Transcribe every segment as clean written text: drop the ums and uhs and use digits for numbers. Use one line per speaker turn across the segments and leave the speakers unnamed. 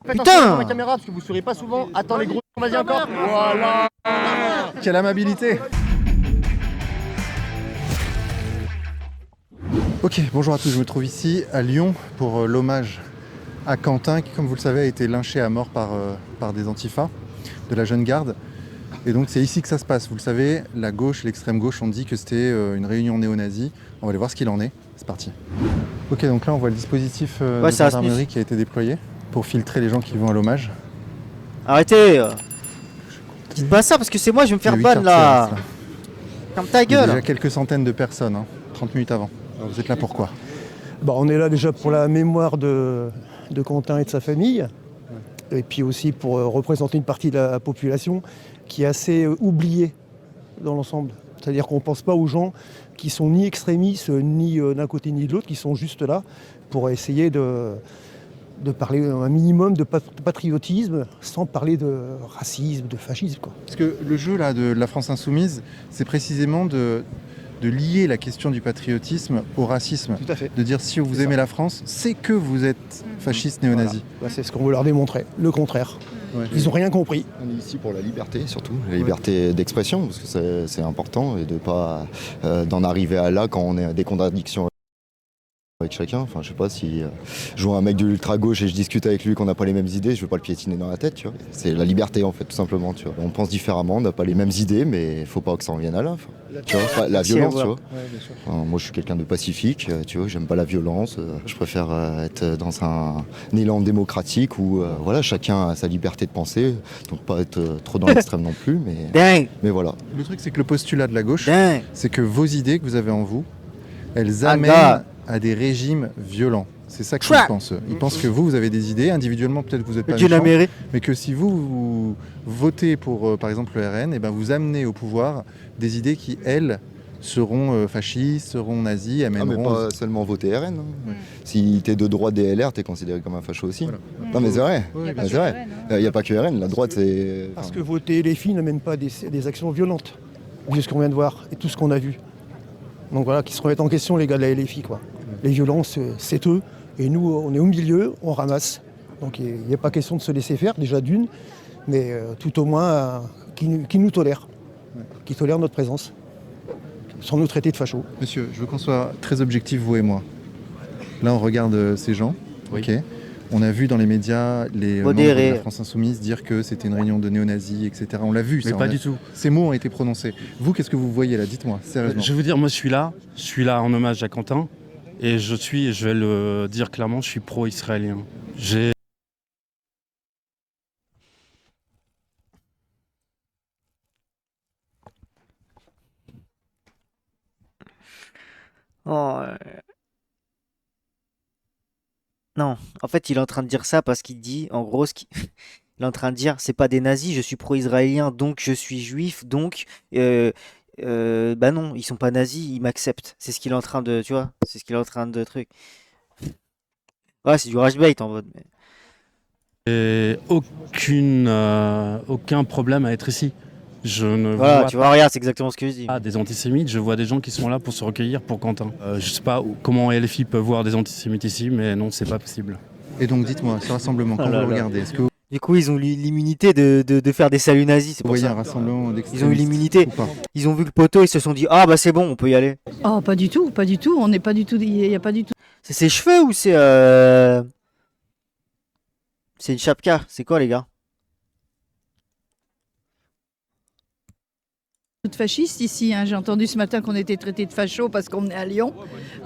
Faites attention devant la caméra parce que vous souriez pas souvent. Attends les gros, vas-y encore. Voilà.
Quelle amabilité. Ok, bonjour à tous, je me trouve ici à Lyon pour l'hommage à Quentin qui, comme vous le savez, a été lynché à mort par des antifas de la Jeune Garde. Et donc c'est ici que ça se passe. Vous le savez, la gauche, l'extrême gauche ont dit que c'était une réunion néo-nazie. On va aller voir ce qu'il en est. C'est parti. Ok, donc là on voit le dispositif de gendarmerie qui a été déployé pour filtrer les gens qui vont à l'hommage.
Arrêtez Dites pas ça parce que c'est moi, je vais me faire ban là. Ferme ta gueule.
Il y a déjà quelques centaines de personnes, 30 minutes avant. Alors, vous êtes là pourquoi?
On est là déjà pour la mémoire de Quentin et de sa famille, et puis aussi pour représenter une partie de la population qui est assez oubliée dans l'ensemble. C'est-à-dire qu'on ne pense pas aux gens qui sont ni extrémistes, ni d'un côté ni de l'autre, qui sont juste là pour essayer de parler un minimum de patriotisme sans parler de racisme, de fascisme, quoi.
Parce que le jeu là, de la France Insoumise, c'est précisément de lier la question du patriotisme au racisme.
Tout à fait.
De dire si vous aimez la France, c'est que vous êtes fasciste néo-nazi.
Voilà. C'est ce qu'on veut leur démontrer, le contraire. Ouais. Ils n'ont rien compris.
On est ici pour la liberté surtout, la liberté d'expression, parce que c'est important, et de ne pas d'en arriver à là quand on est à des contradictions avec chacun. Enfin, je sais pas, si je vois un mec de l'ultra-gauche et je discute avec lui qu'on n'a pas les mêmes idées, je veux pas le piétiner dans la tête, tu vois. C'est la liberté en fait, tout simplement, tu vois. On pense différemment, on n'a pas les mêmes idées, mais faut pas que ça en vienne à là. Tu vois, la violence, tu vois. Ouais, bien sûr. Enfin, moi je suis quelqu'un de pacifique, tu vois, j'aime pas la violence, je préfère être dans un élan démocratique où voilà, chacun a sa liberté de penser, donc pas être trop dans l'extrême non plus, mais voilà.
Le truc c'est que le postulat de la gauche, c'est que vos idées que vous avez en vous, elles amènent à des régimes violents. C'est ça qu'ils pensent. Ils pensent que vous avez des idées, individuellement peut-être que vous n'êtes pas méchant, mais que si vous votez pour, par exemple, le RN, et ben vous amenez au pouvoir des idées qui, elles, seront fascistes, seront nazis, amèneront...
Ah, mais pas seulement voter RN. Hein. Si t'es de droite des LR, t'es considéré comme un facho aussi. Voilà. Non mais c'est vrai. Il n'y a pas que RN, la droite c'est...
Parce que voter les filles n'amène pas des actions violentes, vu ce qu'on vient de voir et tout ce qu'on a vu. Donc voilà, qui se remettent en question les gars de la LFI, quoi. Les violences, c'est eux, et nous, on est au milieu, on ramasse. Donc il n'y a pas question de se laisser faire, déjà d'une, mais tout au moins qui nous tolèrent, qui tolèrent notre présence, sans nous traiter de fachos.
Monsieur, je veux qu'on soit très objectif, vous et moi. Là, on regarde ces gens, ok. On a vu dans les médias les membres de la France Insoumise dire que c'était une réunion de néo-nazis, etc. On l'a vu,
mais
ça.
Pas du tout.
Ces mots ont été prononcés. Vous, qu'est-ce que vous voyez là? Dites-moi, sérieusement.
Je veux dire, moi je suis là en hommage à Quentin, et je vais le dire clairement, je suis pro-israélien.
Non, en fait, il est en train de dire ça parce qu'il dit, en gros, il est en train de dire, c'est pas des nazis, je suis pro-israélien, donc je suis juif, donc, bah non, ils sont pas nazis, ils m'acceptent. C'est ce qu'il est en train de, tu vois, c'est ce qu'il est en train de truc. Ouais, c'est du rage bait en mode.
Et aucun problème à être ici. Je ne
voilà, tu vois, regarde, c'est exactement ce que je dis.
Des antisémites, je vois des gens qui sont là pour se recueillir pour Quentin. Je sais pas comment LFI peut voir des antisémites ici, mais non, c'est pas possible.
Et donc, dites-moi, ce rassemblement, quand vous le regardez, est-ce que
du coup, ils ont l'immunité de faire des saluts nazis, c'est pour ça.
Un rassemblement
ils ont eu l'immunité. Ils ont vu le poteau, ils se sont dit, ah bah c'est bon, on peut y aller.
Oh, pas du tout, on n'est pas du tout, il y a pas du tout.
C'est ses cheveux ou c'est une chapka? C'est quoi les gars?
Tout fasciste ici, hein. J'ai entendu ce matin qu'on était traité de facho parce qu'on est à Lyon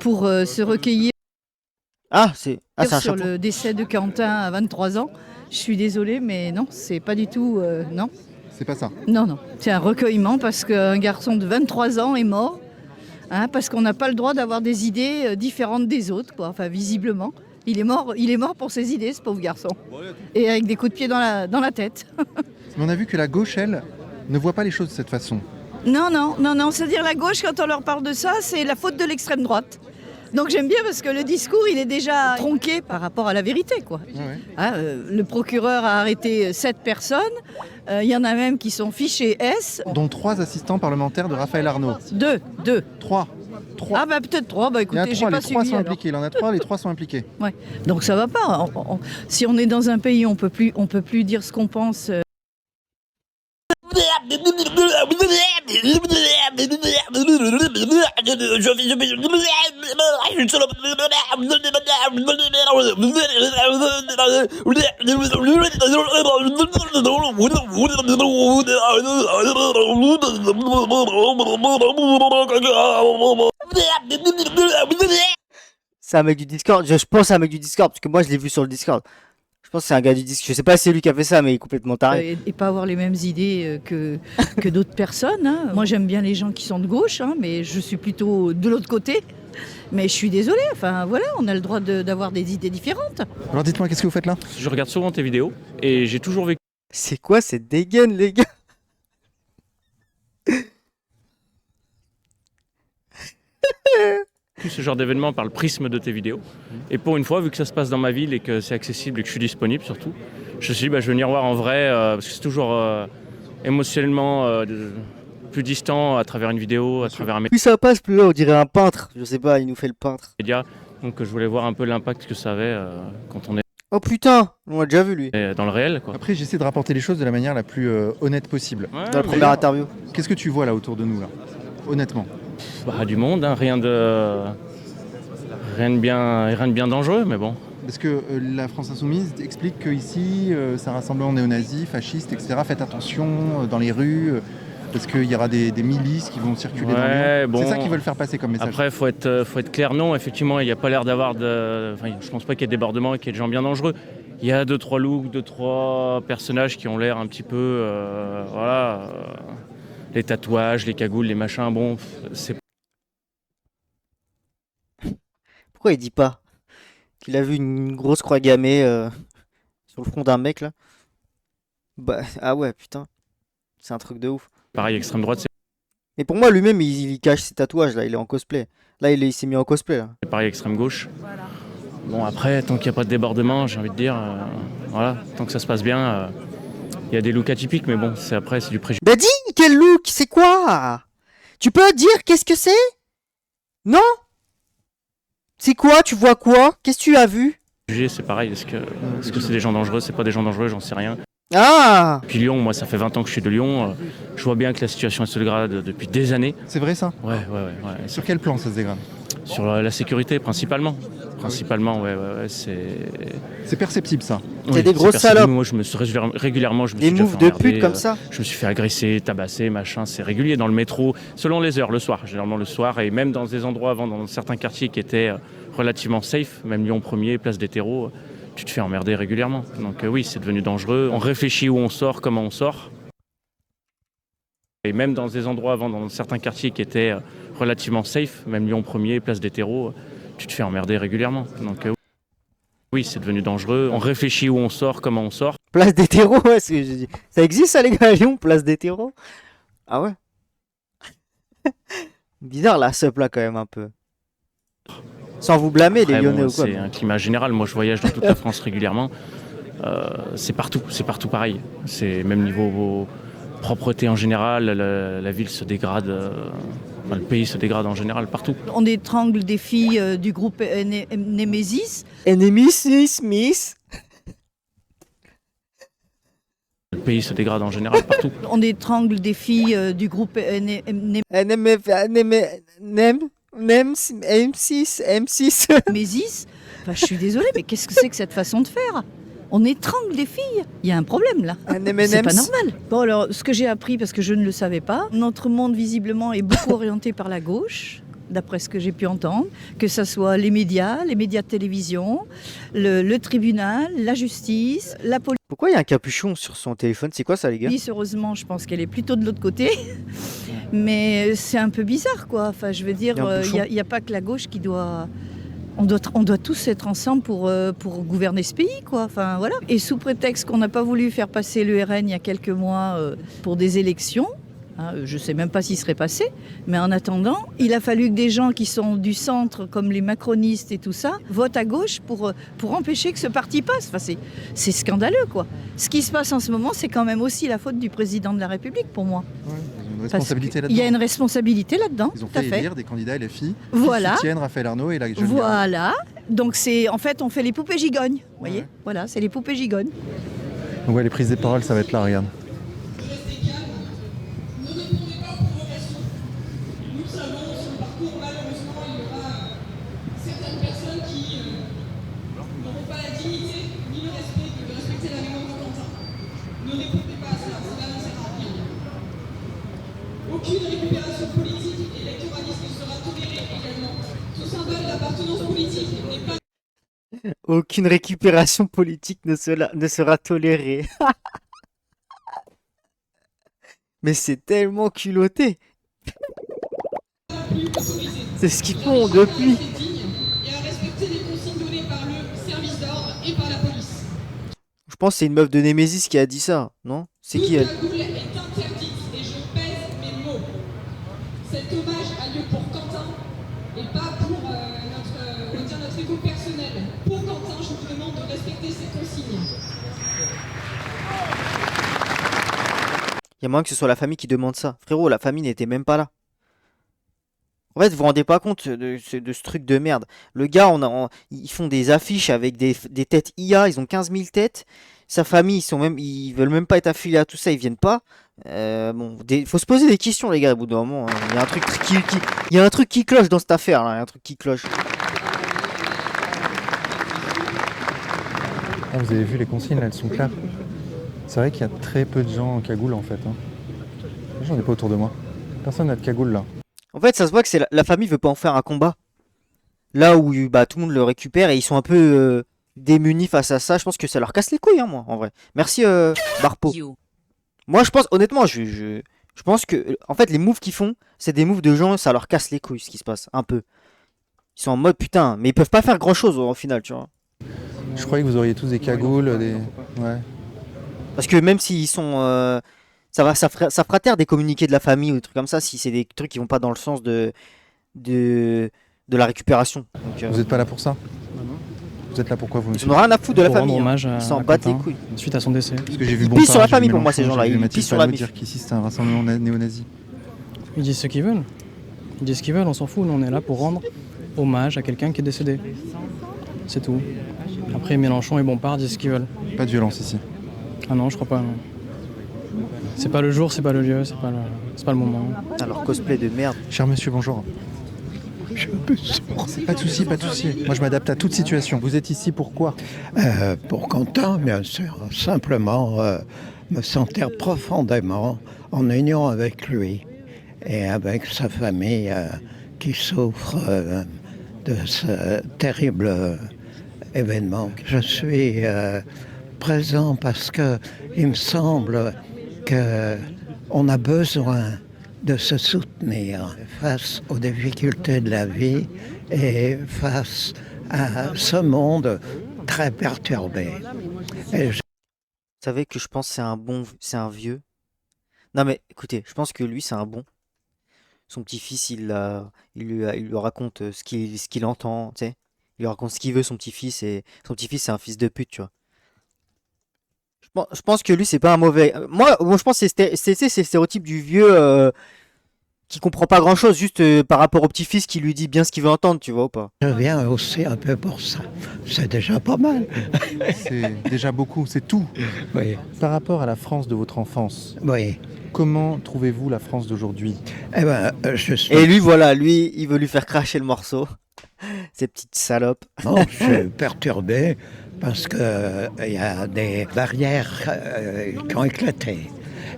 pour se recueillir sur le décès de Quentin à 23 ans. Je suis désolée, mais non, c'est pas du tout... non.
C'est pas ça.
Non. C'est un recueillement parce qu'un garçon de 23 ans est mort, parce qu'on n'a pas le droit d'avoir des idées différentes des autres, quoi. Enfin, visiblement. Il est mort pour ses idées, ce pauvre garçon. Et avec des coups de pied dans la tête.
Mais on a vu que la gauche, elle, ne voit pas les choses de cette façon.
Non. C'est-à-dire la gauche, quand on leur parle de ça, c'est la faute de l'extrême droite. Donc j'aime bien parce que le discours, il est déjà tronqué par rapport à la vérité, quoi. Le procureur a arrêté 7 personnes. Il y en a même qui sont fichés S.
Dont 3 assistants parlementaires de Raphaël Arnaud.
2.
3. 3.
Ah bah peut-être 3, bah
Il y en a
écoutez, j'ai
3,
pas
les 3
suivi.
sont
alors.
impliqués. Il en a 3, les 3 sont impliqués.
Donc ça va pas. Si on est dans un pays, on peut plus dire ce qu'on pense.
C'est un mec du Discord. Je pense à un mec du Discord parce que moi je l'ai vu sur le Discord. Je pense que c'est un gars du Discord. Je sais pas si c'est lui qui a fait ça, mais il est complètement taré.
Et pas avoir les mêmes idées que d'autres personnes. Hein. Moi, j'aime bien les gens qui sont de gauche, hein, mais je suis plutôt de l'autre côté. Mais je suis désolée, enfin voilà, on a le droit d'avoir des idées différentes.
Alors dites-moi, qu'est-ce que vous faites là?
Je regarde souvent tes vidéos et j'ai toujours vécu
C'est quoi cette dégaine, les gars?
ce genre d'événement par le prisme de tes vidéos. Et pour une fois, vu que ça se passe dans ma ville et que c'est accessible et que je suis disponible surtout, je me suis dit, je vais venir voir en vrai, parce que c'est toujours émotionnellement plus distant à travers une vidéo, à travers un
Plus ça passe, plus là on dirait un peintre. Je sais pas, il nous fait le peintre.
média. Donc je voulais voir un peu l'impact que ça avait quand on
Oh putain, on l'a déjà vu lui.
est dans le réel, quoi.
Après, j'essaie de rapporter les choses de la manière la plus honnête possible.
Ouais,
Dans la
mais
première interview.
Qu'est-ce que tu vois là autour de nous, là? Honnêtement.
du monde, hein, rien de bien dangereux, mais bon.
Parce que la France Insoumise explique qu'ici, c'est un rassemblement néo-nazi, fasciste, etc. Faites attention dans les rues, parce qu'il y aura des milices qui vont circuler dans
Ouais,
Lyon.
bon.
C'est ça qu'ils veulent faire passer comme message.
Après, faut être clair, non, effectivement, il n'y a pas l'air d'avoir de... Enfin, je pense pas qu'il y ait débordement et qu'il y ait de gens bien dangereux. Il y a 2-3 looks, 2-3 personnages qui ont l'air un petit peu... les tatouages, les cagoules, les machins, bon, c'est
Pourquoi il dit pas qu'il a vu une grosse croix gammée sur le front d'un mec là? Bah, ah ouais, putain. C'est un truc de ouf.
pareil, extrême droite,
Mais pour moi, lui-même, il cache ses tatouages là, il est en cosplay. Là, il s'est mis en cosplay là.
c'est pareil, extrême gauche. Bon, après, tant qu'il n'y a pas de débordement, j'ai envie de dire, voilà, tant que ça se passe bien, il y a des looks atypiques, mais bon, c'est du préjugé.
Bah dis, quel look? C'est quoi? Tu peux dire qu'est-ce que c'est? Non? C'est quoi? Tu vois quoi? Qu'est-ce que tu as vu?
C'est pareil, est-ce que c'est des gens dangereux? C'est pas des gens dangereux, j'en sais rien.
Ah!
Puis Lyon, moi, ça fait 20 ans que je suis de Lyon, je vois bien que la situation elle se dégrade depuis des années.
C'est vrai ça?
Ouais.
Sur quel plan ça se dégrade?
Sur la sécurité, principalement. Principalement, ouais, c'est...
C'est perceptible ça.
T'es des grosses
perceptible.
salopes.
Moi, je me suis régulièrement, je me
Des
suis déjà
moves
fait
de
emmerder,
pute comme ça.
je me suis fait agresser, tabasser, machin. C'est régulier dans le métro, selon les heures, le soir, généralement le soir, et même dans des endroits avant, dans certains quartiers qui étaient relativement safe, même Lyon 1er, place des terreaux, tu te fais emmerder régulièrement. Donc oui, c'est devenu dangereux. On réfléchit où on sort, comment on sort. Et même dans des endroits avant, dans certains quartiers qui étaient relativement safe, même Lyon 1er, place des terreaux, tu te fais emmerder régulièrement. Donc oui, c'est devenu dangereux. On réfléchit où on sort, comment on sort.
Place des terreaux, ouais, ça existe ça les gars à Lyon, place des terreaux? Ah ouais? Bizarre la sup là quand même un peu. Sans vous blâmer
Après,
les Lyonnais
bon,
ou quoi.
c'est un climat général. Moi, je voyage dans toute la France régulièrement. C'est partout pareil. C'est même niveau propreté en général. La ville se dégrade. Le pays se dégrade en général partout.
On étrangle des filles du groupe Nemesis.
Nemesis, Miss.
Le pays se dégrade en général partout.
On étrangle des filles du groupe
M6.
Nemesis. Enfin, je suis désolée, mais qu'est-ce que c'est que cette façon de faire? On étrangle des filles. Il y a un problème là. C'est pas normal. Bon alors, ce que j'ai appris, parce que je ne le savais pas, notre monde visiblement est beaucoup orienté par la gauche, d'après ce que j'ai pu entendre, que ce soit les médias de télévision, le tribunal, la justice, la police.
Pourquoi il y a un capuchon sur son téléphone? C'est quoi ça les gars?
Heureusement, je pense qu'elle est plutôt de l'autre côté. Mais c'est un peu bizarre quoi. Enfin, je veux dire, il n'y a pas que la gauche qui doit... On doit tous être ensemble pour gouverner ce pays, quoi. Enfin, voilà. Et sous prétexte qu'on n'a pas voulu faire passer le RN il y a quelques mois pour des élections, hein, je ne sais même pas s'il serait passé, mais en attendant, il a fallu que des gens qui sont du centre, comme les macronistes et tout ça, votent à gauche pour empêcher que ce parti passe. Enfin, c'est scandaleux, quoi. Ce qui se passe en ce moment, c'est quand même aussi la faute du président de la République, pour moi.
Ouais, responsabilité
Il y a
là-dedans.
une responsabilité là-dedans,
Ils ont
tout à
fait
fait.
élire des candidats LFI
Voilà.
qui soutiennent Raphaël Arnaud et la jeune garde.
Voilà. Donc en fait, on fait les poupées gigognes. Vous voyez
Ouais.
Voilà, c'est les poupées gigognes.
Donc ouais, les prises de parole, ça va être là, regarde.
Aucune récupération politique et électoraliste ne sera tolérée également. Tout symbole d'appartenance politique n'est pas
Aucune récupération politique ne sera tolérée. Mais c'est tellement culotté.
plus autorisé.
C'est ce qu'ils font depuis.
C'est digne et à respecter les consignes données par le service d'ordre et par la police.
Je pense que c'est une meuf de Némésis qui a dit ça, non? C'est qui elle?
Toute cagoule est interdite et je pèse mes mots. Cet hommage a lieu pour Quentin et pas pour notre égo personnel. Pour Quentin, je vous demande de respecter ces consignes.
Il y a moyen que ce soit la famille qui demande ça. Frérot, la famille n'était même pas là. En fait, vous vous rendez pas compte de ce truc de merde. Le gars, ils font des affiches avec des têtes IA, ils ont 15 000 têtes. Sa famille, ils veulent même pas être affiliés à tout ça, ils viennent pas. Faut se poser des questions, les gars, au bout d'un moment. Hein. Il y a un truc il y a un truc qui cloche dans cette affaire, là. Il y a un truc qui cloche.
Ah, vous avez vu les consignes, là, elles sont claires. C'est vrai qu'il y a très peu de gens en cagoule, en fait. Hein. J'en ai pas autour de moi. Personne n'a de cagoule, là.
En fait, ça se voit que la famille veut pas en faire un combat. Là où bah, tout le monde le récupère et ils sont un peu démunis face à ça. Je pense que ça leur casse les couilles, hein, moi, en vrai. Merci, Barpo. Moi, je pense, honnêtement, je pense que, en fait, les moves qu'ils font, c'est des moves de gens, ça leur casse les couilles, ce qui se passe, un peu. Ils sont en mode, putain, mais ils peuvent pas faire grand-chose, au final, tu vois.
Je croyais que vous auriez tous des cagoules, des... Ouais.
Parce que même s'ils sont... ça fera taire des communiqués de la famille ou des trucs comme ça, si c'est des trucs qui vont pas dans le sens de la récupération. Donc,
Vous êtes pas là pour ça? Vous êtes là pour quoi, vous,
ils
monsieur?
n'ont rien à foutre de la
Pour rendre
famille. Hein.
hommage à
Ils s'en battent les
Quentin,
couilles.
suite à son décès.
Parce que j'ai vu
Ils
bon
pissent sur la
Bompard,
famille
j'ai vu
pour moi, ces
Mélenchon,
gens-là.
j'ai vu
Ils
Mathilde
pissent sur la
Panot
mif.
dire qu'ici c'était un rassemblement néo-nazi.
Ils disent ce qu'ils veulent. Ils disent ce qu'ils veulent, on s'en fout. Nous, on est là pour rendre hommage à quelqu'un qui est décédé. C'est tout. Après, Mélenchon et Bompard disent ce qu'ils veulent.
Pas de violence ici.
Ah non, je crois pas. Non. C'est pas le jour, c'est pas le lieu, c'est pas le moment.
Alors, cosplay de merde.
Cher monsieur, bonjour. Pas de souci, pas de souci. Moi, je m'adapte à toute situation. Vous êtes ici pourquoi?
Pour Quentin, bien sûr. Simplement me sentir profondément en union avec lui et avec sa famille qui souffre de ce terrible événement. Je suis présent parce que il me semble qu'on a besoin de se soutenir face aux difficultés de la vie et face à ce monde très perturbé. Et
Vous savez que je pense que c'est un vieux. Non mais écoutez, je pense que lui c'est un bon. Son petit-fils, il lui raconte ce qu'il entend, tu sais. Il lui raconte ce qu'il veut, son petit-fils, et son petit-fils c'est un fils de pute, tu vois. Je pense que lui c'est pas un mauvais. Moi je pense que c'est le stéréotype du vieux qui comprend pas grand-chose, juste par rapport au petit-fils qui lui dit bien ce qu'il veut entendre, tu vois ou pas?
je viens aussi un peu pour ça. C'est déjà pas mal.
C'est déjà beaucoup, c'est tout.
Oui,
Par rapport à la France de votre enfance,
oui.
comment trouvez-vous la France d'aujourd'hui?
Eh ben, je suis...
Et lui voilà, il veut lui faire cracher le morceau. Ces petites salopes.
Non, je suis perturbé parce qu'il y a des barrières qui ont éclaté.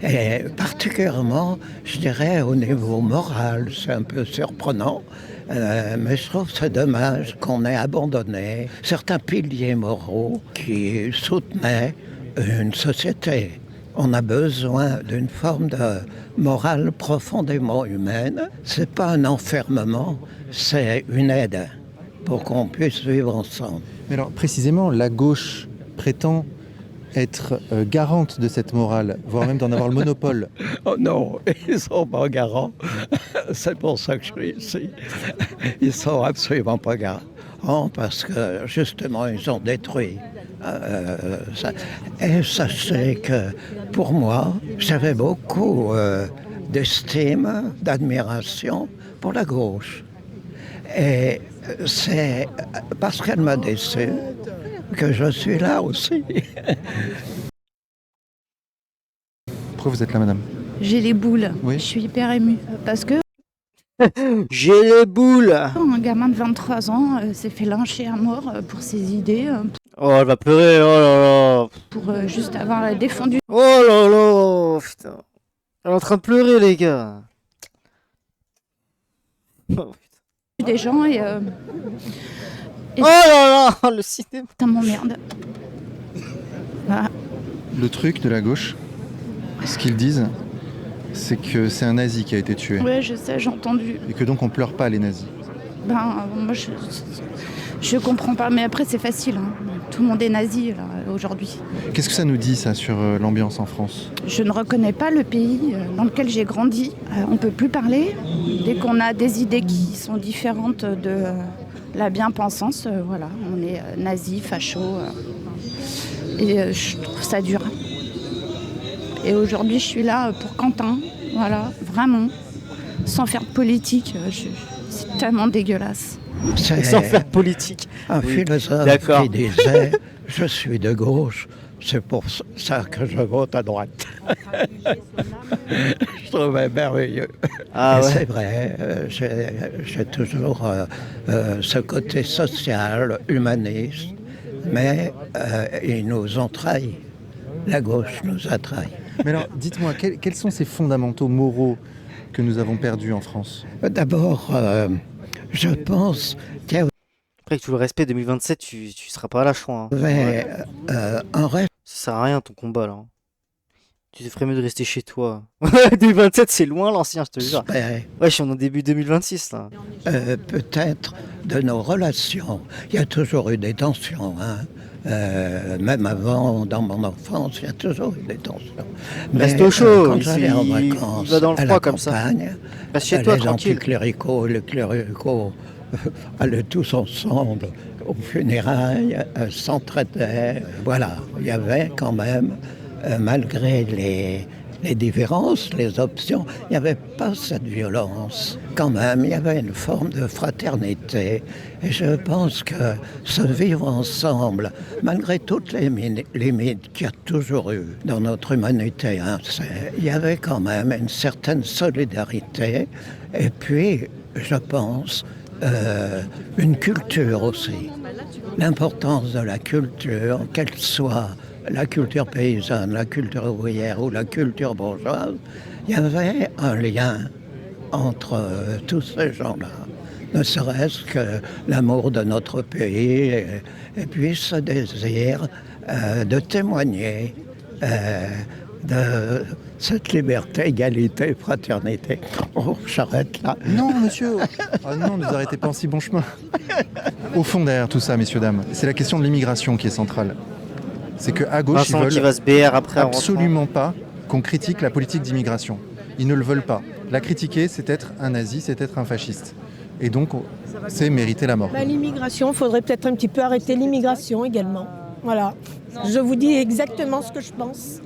Et particulièrement, je dirais, au niveau moral, c'est un peu surprenant, mais je trouve c'est dommage qu'on ait abandonné certains piliers moraux qui soutenaient une société. On a besoin d'une forme de morale profondément humaine. C'est pas un enfermement, c'est une aide pour qu'on puisse vivre ensemble.
Mais alors, précisément, la gauche prétend être garante de cette morale, voire même d'en avoir le monopole.
Oh non, ils sont pas garants. C'est pour ça que je suis ici. Ils sont absolument pas garants parce que justement ils ont détruit ça. Et sachez que pour moi, j'avais beaucoup d'estime, d'admiration pour la gauche. Et c'est parce qu'elle m'a déçu que je suis là aussi.
Pourquoi vous êtes là, madame?
J'ai les boules.
Oui.
Je suis hyper émue. Parce que
J'ai les boules.
un gamin de 23 ans s'est fait lyncher à mort pour ses idées,
Oh, elle va pleurer, oh là là.
pour juste avoir défendu
Oh là là, putain. Elle est en train de pleurer, les gars. Oh,
des gens et
oh là là, le cinéma.
ça m'emmerde. Voilà.
Le truc de la gauche, ce qu'ils disent, c'est que c'est un nazi qui a été tué.
Ouais, je sais, j'ai entendu.
Et que donc on pleure pas les nazis.
Moi, je comprends pas. Mais après, c'est facile. Hein. Tout le monde est nazi là, aujourd'hui.
Qu'est-ce que ça nous dit, ça, sur l'ambiance en France?
Je ne reconnais pas le pays dans lequel j'ai grandi. On peut plus parler. Dès qu'on a des idées qui sont différentes de la bien-pensance, voilà, on est nazi, facho. Et je trouve ça dur. Et aujourd'hui, je suis là pour Quentin. Voilà, vraiment. Sans faire de politique. C'est tellement dégueulasse.
Sans faire politique.
Un
Oui,
philosophe
d'accord.
qui disait « Je suis de gauche, c'est pour ça que je vote à droite. » Je trouvais merveilleux.
Ah
Et
ouais.
c'est vrai, j'ai toujours ce côté social, humaniste, mais ils nous ont trahis. La gauche nous a trahis.
Mais alors, dites-moi, quels sont ces fondamentaux moraux que nous avons perdus en France?
D'abord, je pense qu'il y
Après, avec tout le respect, 2027, tu seras pas à la choix. Hein.
avait un reste.
Ça sert à rien ton combat là. hein. Tu te ferais mieux de rester chez toi. 2027, c'est loin l'ancien, je te jure. Ouais, je suis en début 2026 là.
Peut-être de nos relations. Il y a toujours eu des tensions, hein. Même avant, dans mon enfance, il y a toujours eu des tensions.
Reste au chaud,
quand
il
j'allais en
il
vacances
va dans le
à
froid
la
comme ça.
campagne,
Reste chez toi
les
tranquille.
anticléricaux, les cléricaux allaient tous ensemble aux funérailles, s'entraidaient. Voilà, il y avait quand même, malgré les différences, les options, il n'y avait pas cette violence. Quand même, il y avait une forme de fraternité. Et je pense que ce vivre ensemble, malgré toutes les limites qu'il y a toujours eu dans notre humanité, hein, il y avait quand même une certaine solidarité. Et puis, je pense, une culture aussi. L'importance de la culture, qu'elle soit la culture paysanne, la culture ouvrière ou la culture bourgeoise, il y avait un lien entre tous ces gens-là. Ne serait-ce que l'amour de notre pays et puis ce désir de témoigner de cette liberté, égalité, fraternité. Oh, j'arrête là.
Non, monsieur. Ah non, ne vous arrêtez pas en si bon chemin. Au fond, derrière tout ça, messieurs, dames, c'est la question de l'immigration qui est centrale. C'est qu'à gauche,
Vincent
ils
qui
veulent
va se BR après en
absolument pas qu'on critique la politique d'immigration. Ils ne le veulent pas. La critiquer, c'est être un nazi, c'est être un fasciste. Et donc, c'est mériter la mort.
L'immigration, il faudrait peut-être un petit peu arrêter l'immigration également. Voilà. Je vous dis exactement ce que je pense.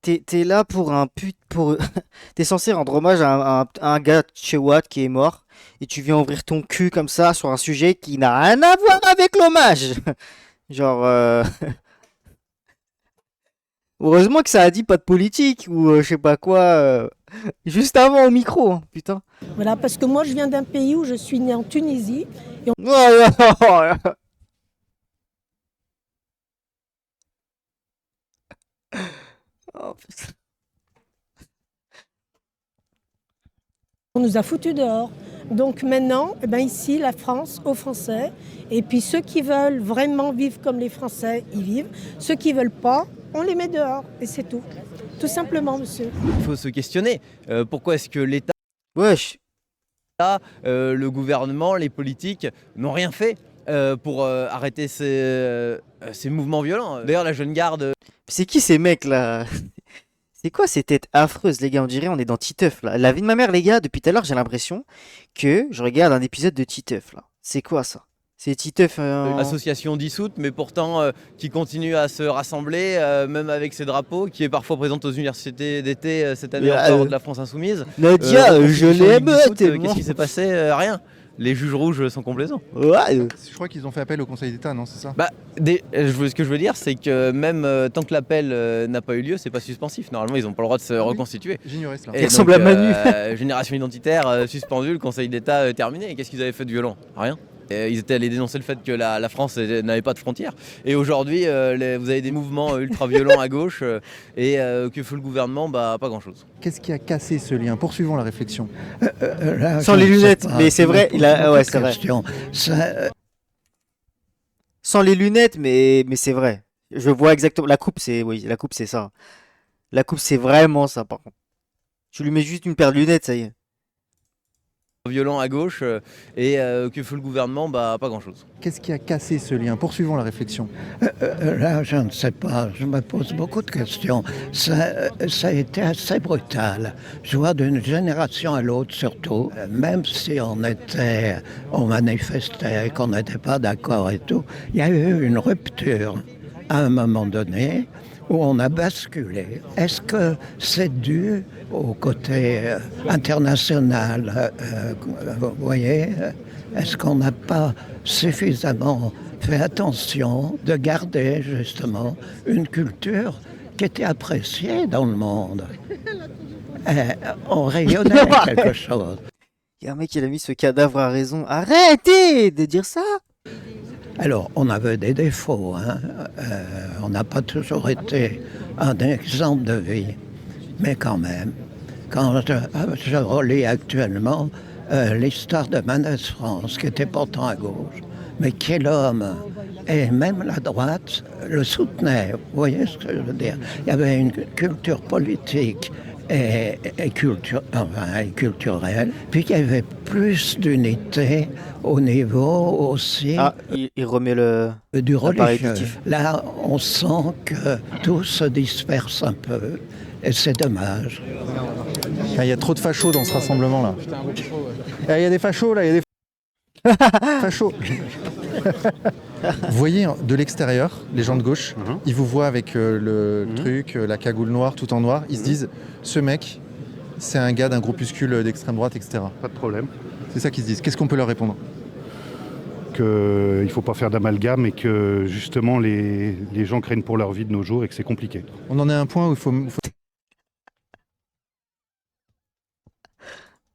T'es là pour un T'es censé rendre hommage à un gars de chez Watt qui est mort et tu viens ouvrir ton cul comme ça sur un sujet qui n'a rien à voir avec l'hommage. Genre heureusement que ça a dit pas de politique ou je sais pas quoi juste avant au micro, hein, putain.
Voilà, parce que moi je viens d'un pays où je suis née en Tunisie. Et
Oh, putain.
on nous a foutus dehors. Donc maintenant, ici, la France, aux Français. Et puis ceux qui veulent vraiment vivre comme les Français, ils vivent. Ceux qui veulent pas, on les met dehors. Et c'est tout. Tout simplement, monsieur.
Il faut se questionner. Pourquoi est-ce que l'État, le gouvernement, les politiques n'ont rien fait pour arrêter ces mouvements violents? D'ailleurs, la jeune garde...
C'est qui ces mecs là? C'est quoi ces têtes affreuses, les gars? On dirait on est dans Titeuf là. La vie de ma mère, les gars, depuis tout à l'heure, j'ai l'impression que je regarde un épisode de Titeuf là. C'est quoi ça? C'est Titeuf.
Association dissoute, mais pourtant qui continue à se rassembler, même avec ses drapeaux, qui est parfois présente aux universités d'été cette année encore de la France Insoumise.
Nadia, je l'aime.
Qu'est-ce qui s'est passé? Rien. Les juges rouges sont complaisants.
Je crois qu'ils ont fait appel au Conseil d'État, non, c'est ça?
Ce que je veux dire, c'est que même tant que l'appel n'a pas eu lieu, c'est pas suspensif. Normalement, ils n'ont pas le droit de se reconstituer.
J'ignorais cela.
Il ressemble à Manu.
Génération identitaire, suspendu, le Conseil d'État terminé. Qu'est-ce qu'ils avaient fait de violent? Rien. Ils étaient allés dénoncer le fait que la France n'avait pas de frontières. Et aujourd'hui, vous avez des mouvements ultra-violents à gauche et que fait le gouvernement? Pas grand-chose.
Qu'est-ce qui a cassé ce lien? Poursuivons la réflexion.
Sans les lunettes, mais c'est vrai. Ouais, c'est vrai. Sans les lunettes, mais c'est vrai. Je vois exactement. La coupe, c'est ça. La coupe, c'est vraiment ça, par contre. Tu lui mets juste une paire de lunettes, ça y est.
Violent à gauche et que fait le gouvernement? Pas grand-chose.
Qu'est-ce qui a cassé ce lien? Poursuivons la réflexion.
Là, je ne sais pas. Je me pose beaucoup de questions. Ça a été assez brutal. Je vois d'une génération à l'autre, surtout, même si on manifestait, qu'on n'était pas d'accord et tout, il y a eu une rupture à un moment donné où on a basculé. Est-ce que c'est dû au côté international? Vous voyez, est-ce qu'on n'a pas suffisamment fait attention de garder justement une culture qui était appréciée dans le monde? On rayonnait quelque chose.
Il y a un mec qui a mis ce cadavre à raison. Arrêtez de dire ça!
Alors, on avait des défauts. On n'a pas toujours été un exemple de vie. Mais quand même, quand je relis actuellement l'histoire de Manès France, qui était pourtant à gauche, mais quel homme! Et même la droite le soutenait. Vous voyez ce que je veux dire? Il y avait une culture politique et culturelle, puis il y avait plus d'unité au niveau aussi
il remet
du religieux.
auditif.
Là, on sent que tout se disperse un peu, et c'est dommage.
Il y a trop de fachos dans ce rassemblement là. Il y a des fachos là, il y a des fachos. Vous voyez de l'extérieur, les gens de gauche, ils vous voient avec le truc, la cagoule noire, tout en noir, ils se disent, ce mec, c'est un gars d'un groupuscule d'extrême droite, etc.
Pas de problème.
C'est ça qu'ils se disent. Qu'est-ce qu'on peut leur répondre?
Il ne faut pas faire d'amalgame et que justement les gens craignent pour leur vie de nos jours et que c'est compliqué.
On en est à un point où il faut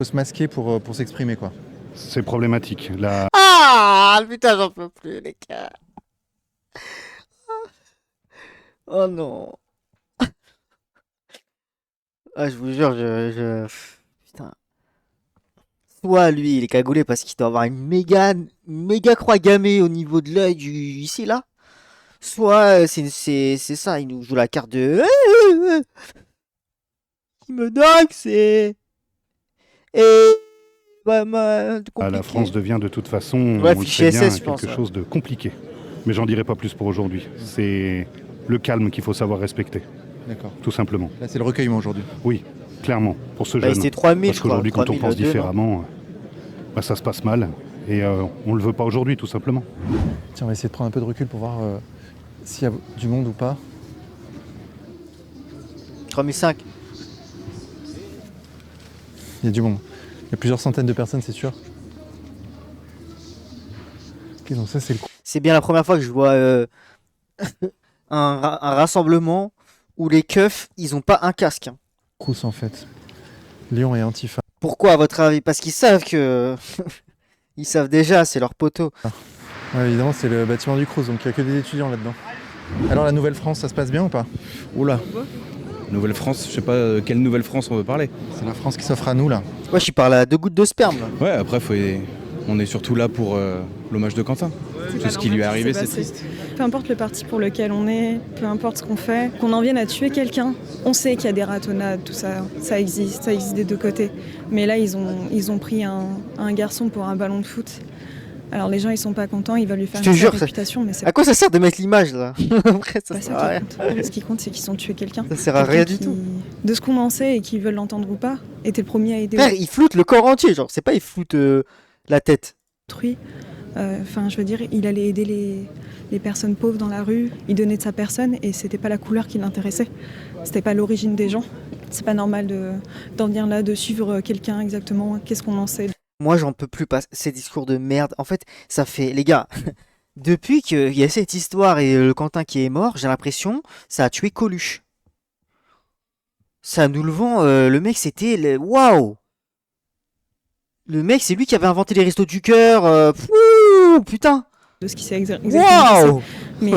se masquer pour s'exprimer, quoi.
C'est problématique.
Ah putain, j'en peux plus, les gars. Oh non. Ah, je vous jure, putain. Soit lui, il est cagoulé parce qu'il doit avoir une méga croix gammée au niveau de l'œil ici, là. Soit c'est ça, il nous joue la carte de... Il me dingue, c'est... Et...
la France devient de toute façon, on le sait bien, quelque chose de compliqué. Mais j'en dirai pas plus pour aujourd'hui. C'est le calme qu'il faut savoir respecter.
D'accord.
Tout simplement.
Là, c'est le recueillement aujourd'hui.
Oui, clairement, pour ce jeune.
C'était 3000,
parce qu'aujourd'hui, quand on pense différemment, ça se passe mal. Et on le veut pas aujourd'hui, tout simplement.
Tiens, on va essayer de prendre un peu de recul pour voir s'il y a du monde ou pas.
3005.
Il y a du monde. Il y a plusieurs centaines de personnes, c'est sûr. Ok, donc ça, c'est le...
C'est bien la première fois que je vois un rassemblement où les keufs, ils ont pas un casque.
Crous, en fait. Lyon et Antifa.
Pourquoi, à votre avis? Parce qu'ils savent que... Ils savent déjà, c'est leur poteau.
Ouais, évidemment, c'est le bâtiment du Crous, donc il n'y a que des étudiants là-dedans. Alors, la Nouvelle-France, ça se passe bien ou pas?
Oula. Nouvelle-France, je sais pas quelle Nouvelle-France on veut parler.
C'est la France qui s'offre à nous, là.
Ouais, je parle à 2 gouttes de sperme. Là.
Ouais, après, on est surtout là pour l'hommage de Quentin. Tout ce qui lui est arrivé, c'est triste.
Peu importe le parti pour lequel on est, peu importe ce qu'on fait, qu'on en vienne à tuer quelqu'un, on sait qu'il y a des ratonnades, tout ça, ça existe des deux côtés. Mais là, ils ont pris un garçon pour un ballon de foot. Alors les gens, ils sont pas contents, ils veulent lui faire une réputation, mais c'est...
À quoi ça sert de mettre l'image, là? Après, ça sert à rien.
Ce qui compte, c'est qu'ils ont tué quelqu'un.
Ça sert à rien du tout.
De ce qu'on en sait et qu'ils veulent l'entendre ou pas, et t'es le premier à aider.
Frère, ils floutent le corps entier, genre, c'est pas ils floutent la tête.
Enfin, je veux dire, il allait aider les personnes pauvres dans la rue, il donnait de sa personne et c'était pas la couleur qui l'intéressait. C'était pas l'origine des gens. C'est pas normal d'en venir là, de suivre quelqu'un exactement, qu'est-ce qu'on en sait.
Moi, j'en peux plus pas. Ces discours de merde. En fait, ça fait. Les gars, depuis qu'il y a cette histoire et le Quentin qui est mort, j'ai l'impression ça a tué Coluche. Ça nous le vend. Le mec, c'était. Waouh! Le mec, c'est lui qui avait inventé les restos du cœur. Putain!
De ce qui s'est exactement passé.
Waouh!
Mais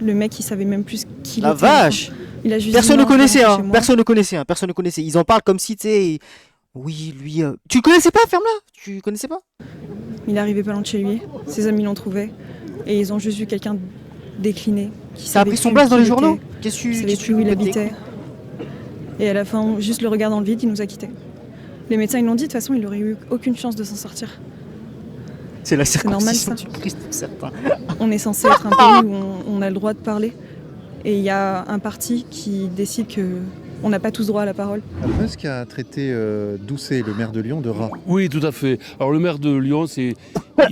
le mec, il savait même plus qui il
La
était.
vache!
Il a juste
Personne
dit
ne
non, je
connaissait,
rentre
hein.
chez moi.
Personne ne connaissait, hein. Personne ne connaissait. Ils en parlent comme si, tu sais. Oui, lui. Tu le connaissais pas, ferme-la! Tu connaissais pas?
Il arrivait pas loin de chez lui. Ses amis l'ont trouvé. Et ils ont juste vu quelqu'un décliner.
Ça a pris son place dans les journaux? Qu'est-ce que
Ils savaient plus où il habitait. Et à la fin, juste le regard dans le vide, il nous a quittés. Les médecins, ils l'ont dit, de toute façon, il aurait eu aucune chance de s'en sortir.
C'est la
normal,
circoncision
ça.
du Christ pour certains.
On est censé être un pays où on a le droit de parler. Et il y a un parti qui décide qu'on n'a pas tous droit à la parole.
Musk a traité Doucet, le maire de Lyon, de rat.
Oui, tout à fait. Alors le maire de Lyon, il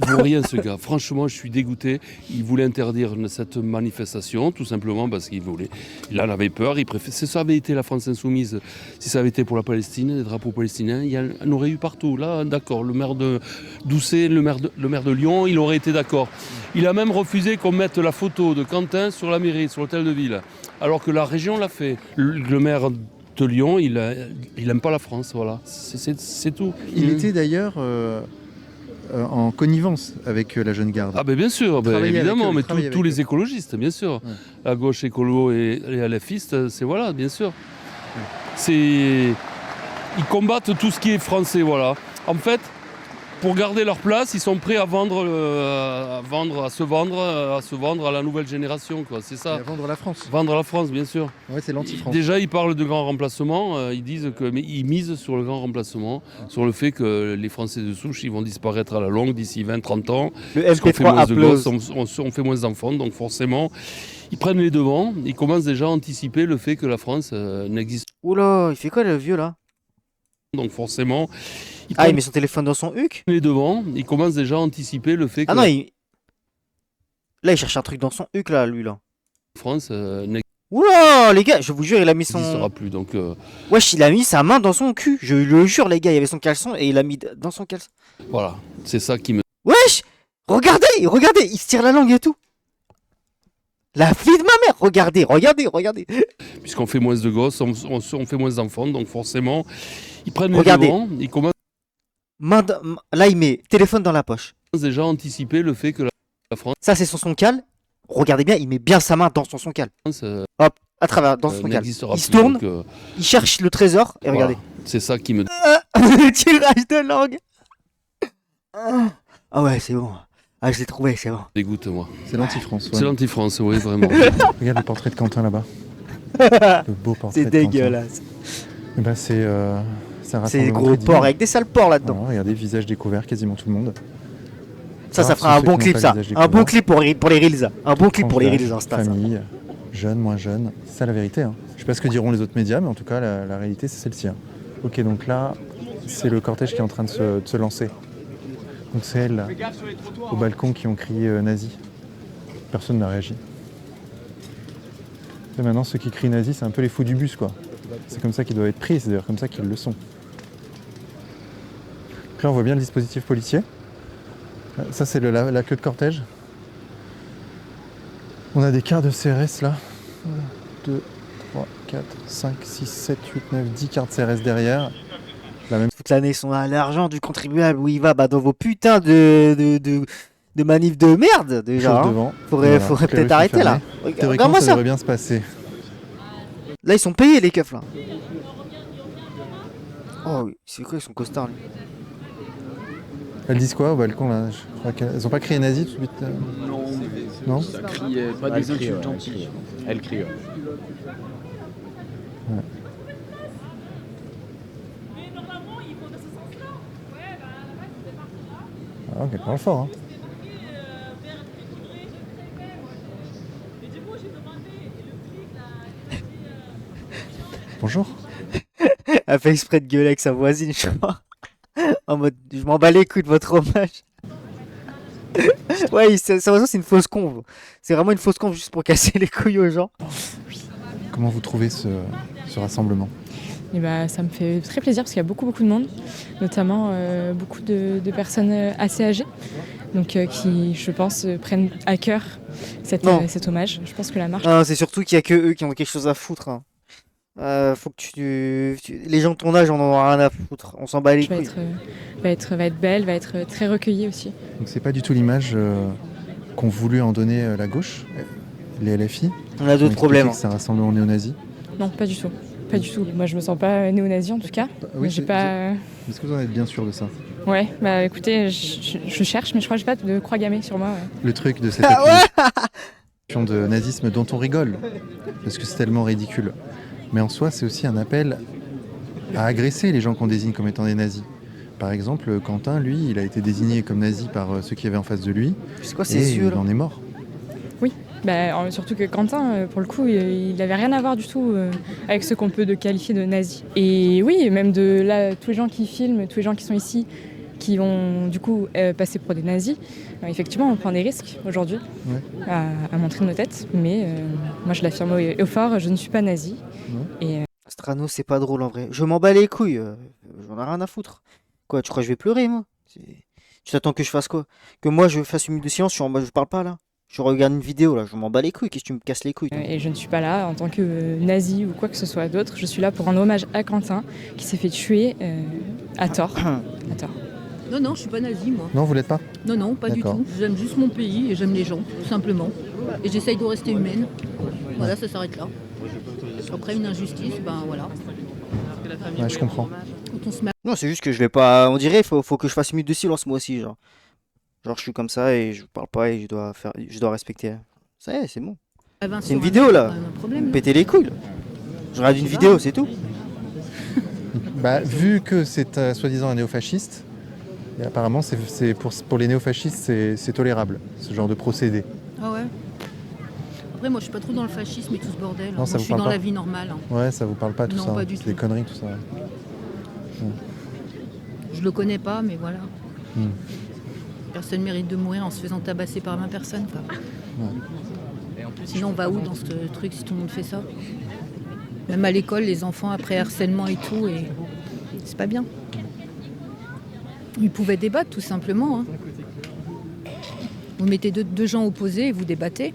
vaut rien ce gars. Franchement, je suis dégoûté. Il voulait interdire cette manifestation, tout simplement parce qu'il voulait. Il en avait peur. Si ça avait été la France insoumise, si ça avait été pour la Palestine, les drapeaux palestiniens, il y en aurait eu partout. Là, d'accord. Le maire de Doucet, le maire de Lyon, il aurait été d'accord. Il a même refusé qu'on mette la photo de Quentin sur la mairie, sur l'hôtel de ville, alors que la région l'a fait. Le maire de Lyon, il aime pas la France, voilà. C'est tout.
Il était d'ailleurs en connivence avec la jeune garde.
Ah ben bien sûr, évidemment, mais tous les
eux.
écologistes, bien sûr.
Ouais.
La gauche écolo et les LFistes, c'est voilà, bien sûr. Ils combattent tout ce qui est français, voilà. En fait, pour garder leur place, ils sont prêts à se vendre à la nouvelle génération, quoi. C'est ça.
Et à vendre la France.
Vendre la France, bien sûr.
Ouais, c'est l'anti-France.
Déjà, ils parlent de grand remplacement. Ils disent mais ils misent sur le grand remplacement, sur le fait que les Français de souche, ils vont disparaître à la longue d'ici 20-30 ans.
Le
Parce qu'on fait
MP3
moins de
applause.
gosses, on fait moins d'enfants, donc forcément, ils prennent les devants. Ils commencent déjà à anticiper le fait que la France n'existe pas.
Oula, il fait quoi le vieux là?
Donc forcément, ils
Ah, il
prennent
met son téléphone dans son huc?
les devants. Ils commencent déjà à anticiper le fait que
Ah non,
la
là, il cherche un truc dans son huc là, lui là.
France
Oula, les gars, je vous jure, il a mis son.
n'existera plus. Donc
Wesh, il a mis sa main dans son cul. Je le jure, les gars, il y avait son caleçon et il l'a mis dans son caleçon.
voilà, c'est ça qui me.
Wesh! Regardez, il se tire la langue et tout. La fille de ma mère, regardez.
Puisqu'on fait moins de gosses, on fait moins d'enfants, donc forcément, ils prennent
Regardez.
les devants. Ils commencent
Là, il met téléphone dans la poche.
déjà à anticiper le fait que la France
Ça, c'est son soncal. Regardez bien, il met bien sa main dans son soncal. Hop, à travers, dans son soncal.
n'existera
Il se
plus.
tourne,
Donc,
il cherche le trésor et
voilà.
regardez.
C'est ça qui me.
Tirage de langue. Ah ouais, c'est bon. Ah, je l'ai trouvé, c'est bon.
Dégoûte, moi.
C'est l'anti-France.
C'est l'anti-France, oui, vraiment.
Regarde le portrait de Quentin là-bas. Le beau portrait.
C'est
de Quentin.
dégueulasse.
Eh ben, c'est un
C'est des
rassemblement
gros
très
porcs
divers.
avec des sales porcs là-dedans.
Voilà, regardez, visage découvert, quasiment tout le monde.
Ça
Rare
fera un
sont
bon
ceux qui
clip,
n'ont
ça.
pas le visage
Un bon
découvert.
clip pour les Reels. Un bon clip pour les
Tranche
Reels
d'âge,
Insta. ça.
famille, jeune, moins jeune. C'est ça la vérité. Hein. Je sais pas ce que diront les autres médias, mais en tout cas, la réalité, c'est celle-ci. Hein. Ok, donc là, c'est le cortège qui est en train de se lancer. Donc c'est elles, là, au balcon, qui ont crié nazi. Personne n'a réagi. Et maintenant, ceux qui crient nazi, c'est un peu les fous du bus, quoi. C'est comme ça qu'ils doivent être pris, c'est d'ailleurs comme ça qu'ils le sont. Donc là, on voit bien le dispositif policier. Ça, c'est la queue de cortège. On a des quarts de CRS là. 1, 2, 3, 4, 5, 6, 7, 8, 9, 10 quarts de CRS derrière. La même...
Toute l'année, ils sont à l'argent du contribuable. Où il va? Bah, dans vos putains de manifs de merde, déjà.
Chose
Hein.
devant.
Faudrait
Voilà.
peut-être
Clé
arrêter là.
fermée. Théoriquement,
Regarde-moi
ça
ça.
devrait bien se passer.
Là, ils sont payés, les keufs là. Oh, oui, c'est quoi son costard lui?
Elles disent quoi au balcon là? Je crois qu'elles ont pas crié nazi tout de suite. Non.
Ça criait pas des insultes gentilles. Elle crie. Ouais.
Ouais. Ah, ok, parle fort. Hein. Bonjour.
Elle fait exprès de gueuler avec sa voisine, je crois. En mode, je m'en bats les couilles de votre hommage. Ouais, c'est une fausse conve. C'est vraiment une fausse conve juste pour casser les couilles aux gens.
Comment vous trouvez ce rassemblement?
Et bah, ça me fait très plaisir parce qu'il y a beaucoup de monde, notamment beaucoup de personnes assez âgées, donc qui, je pense, prennent à cœur cet hommage. Je pense que la marche...
Non, c'est surtout qu'il n'y a que eux qui ont quelque chose à foutre. Hein. Faut que les gens de ton âge, on en a rien à foutre. On s'en bat les couilles.
Va être belle, va être très recueillie aussi.
Donc c'est pas du tout l'image qu'ont voulu en donner la gauche, les LFI.
On a d'autres problèmes.
C'est un rassemblement néo-nazi.
Non, pas du tout. Pas du tout. Moi, je me sens pas néo-nazi en tout cas.
Oui,
j'ai pas...
Est-ce que vous en êtes bien sûr de ça?
Ouais, bah écoutez, je cherche, mais je crois que j'ai pas de croix gammée sur moi. Ouais.
Le truc de cette accusation de nazisme dont on rigole, parce que c'est tellement ridicule. Mais en soi, c'est aussi un appel à agresser les gens qu'on désigne comme étant des nazis. Par exemple, Quentin, lui, il a été désigné comme nazi par ceux qui avaient en face de lui.
C'est quoi ces yeux, là ?
Il en est mort.
Oui, bah, surtout que Quentin, pour le coup, il n'avait rien à voir du tout avec ce qu'on peut qualifier de nazis. Et oui, même tous les gens qui filment, tous les gens qui sont ici, qui vont du coup passer pour des nazis, effectivement, on prend des risques aujourd'hui à montrer nos têtes. Mais moi, je l'affirme au fort, je ne suis pas nazi. Et,
Strano, c'est pas drôle en vrai. Je m'en bats les couilles. J'en ai rien à foutre. Quoi, tu crois que je vais pleurer, moi? Tu t'attends que je fasse quoi? Que moi, je fasse une minute de silence, je parle pas là? Je regarde une vidéo là, je m'en bats les couilles. Qu'est-ce que tu me casses les couilles?
Et je ne suis pas là en tant que nazi ou quoi que ce soit d'autre. Je suis là pour rendre hommage à Quentin qui s'est fait tuer à tort. À tort.
Non, non, je suis pas nazi, moi.
Non, vous l'êtes pas?
Non, non, pas du tout. J'aime juste mon pays et j'aime les gens, tout simplement. Et j'essaye de rester humaine. Voilà, ça s'arrête là. Après une injustice, ben voilà.
Ouais, je comprends.
Non, c'est juste que je vais pas. On dirait faut que je fasse une minute de silence moi aussi, genre. Genre je suis comme ça et je parle pas et je dois respecter. Ça y est, c'est bon. C'est une vidéo là. Pétez les couilles. Là. Je regarde une vidéo, c'est tout.
Bah, vu que c'est soi-disant un néofasciste, et apparemment c'est pour les néofascistes c'est tolérable ce genre de procédé.
Ah ouais. Après moi je suis pas trop dans le fascisme et tout ce bordel.
Non,
moi je suis dans la vie normale. Hein.
Ouais, ça vous parle pas tout
non,
ça.
Pas du
c'est
tout.
des conneries tout ça. Ouais.
Je le connais pas, mais voilà. Personne mérite de mourir en se faisant tabasser par 20 personnes. Quoi. Ouais. Sinon on va où dans ce truc si tout le monde fait ça? Même à l'école, les enfants après harcèlement et tout, et c'est pas bien. Ils pouvaient débattre tout simplement. Hein. Vous mettez deux gens opposés et vous débattez.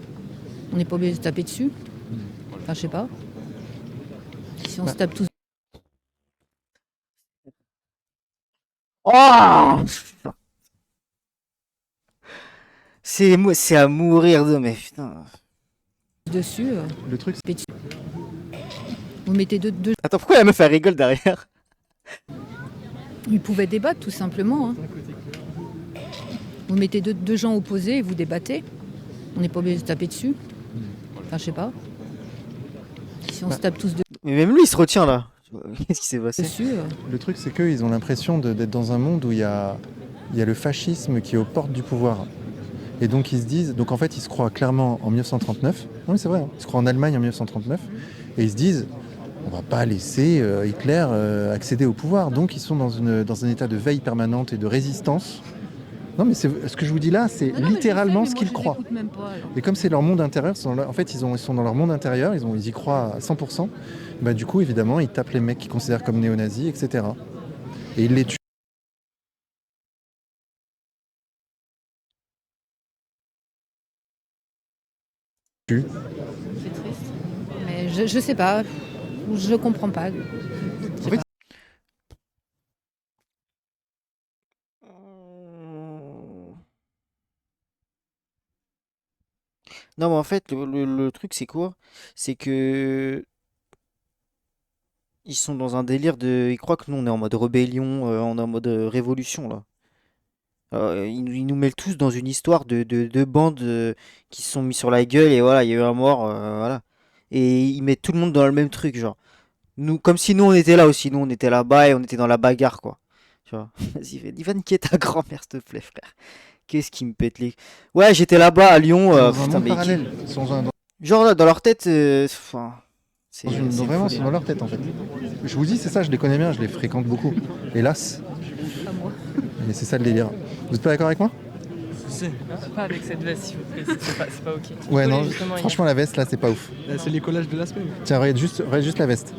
On n'est pas obligé de se taper dessus. Enfin, je sais pas. Si on se tape tous.
Oh, c'est à mourir de mais putain.
Dessus.
Le truc.
Vous mettez deux.
Attends, pourquoi la meuf elle rigole derrière?
Ils pouvaient débattre tout simplement. Hein. Vous mettez deux gens opposés et vous débattez. On n'est pas obligé de se taper dessus. Enfin, je sais pas. Si on se tape tous dessus.
Mais même lui il se retient là. Qu'est-ce qui s'est passé?
Le truc c'est qu'ils ont l'impression d'être dans un monde où il y a le fascisme qui est aux portes du pouvoir. Et donc ils se disent, donc en fait ils se croient clairement en 1939. Non mais c'est vrai, hein, ils se croient en Allemagne en 1939. Et ils se disent, on va pas laisser Hitler accéder au pouvoir. Donc ils sont dans un état de veille permanente et de résistance. Non mais ce que je vous dis là, c'est littéralement ce qu'ils croient. Et comme c'est leur monde intérieur, en fait ils sont dans leur monde intérieur, ils y croient à 100%. Bah, du coup évidemment ils tapent les mecs qu'ils considèrent comme néo-nazis, etc. Et ils les tuent.
C'est triste. Mais je sais pas. Je comprends pas.
En fait,
Non mais en fait le truc c'est quoi? C'est que ils sont dans un délire de. Ils croient que nous on est en mode rébellion, on est en mode révolution là. Ils nous mêlent tous dans une histoire de bandes qui se sont mis sur la gueule et voilà, il y a eu un mort, voilà. Et ils mettent tout le monde dans le même truc, genre. Nous, comme si nous on était là aussi, nous on était là-bas et on était dans la bagarre quoi. Tu vois. Vas-y, va niquer ta grand-mère s'il te plaît frère. Qu'est-ce qui me pète les... Ouais, j'étais là-bas à Lyon. Putain, mais
parallèle.
Genre dans leur tête, enfin.
Vraiment, c'est dans leur tête en fait. Je vous dis, c'est ça, je les connais bien, je les fréquente beaucoup. Hélas.
Pas moi.
Mais c'est ça le délire. Vous êtes pas d'accord avec moi?
Pas avec cette veste, s'il vous plaît, c'est pas ok.
Ouais, non,
Justement,
franchement, la veste, là, c'est pas ouf.
c'est les collages de la semaine.
Tiens, regarde juste la veste.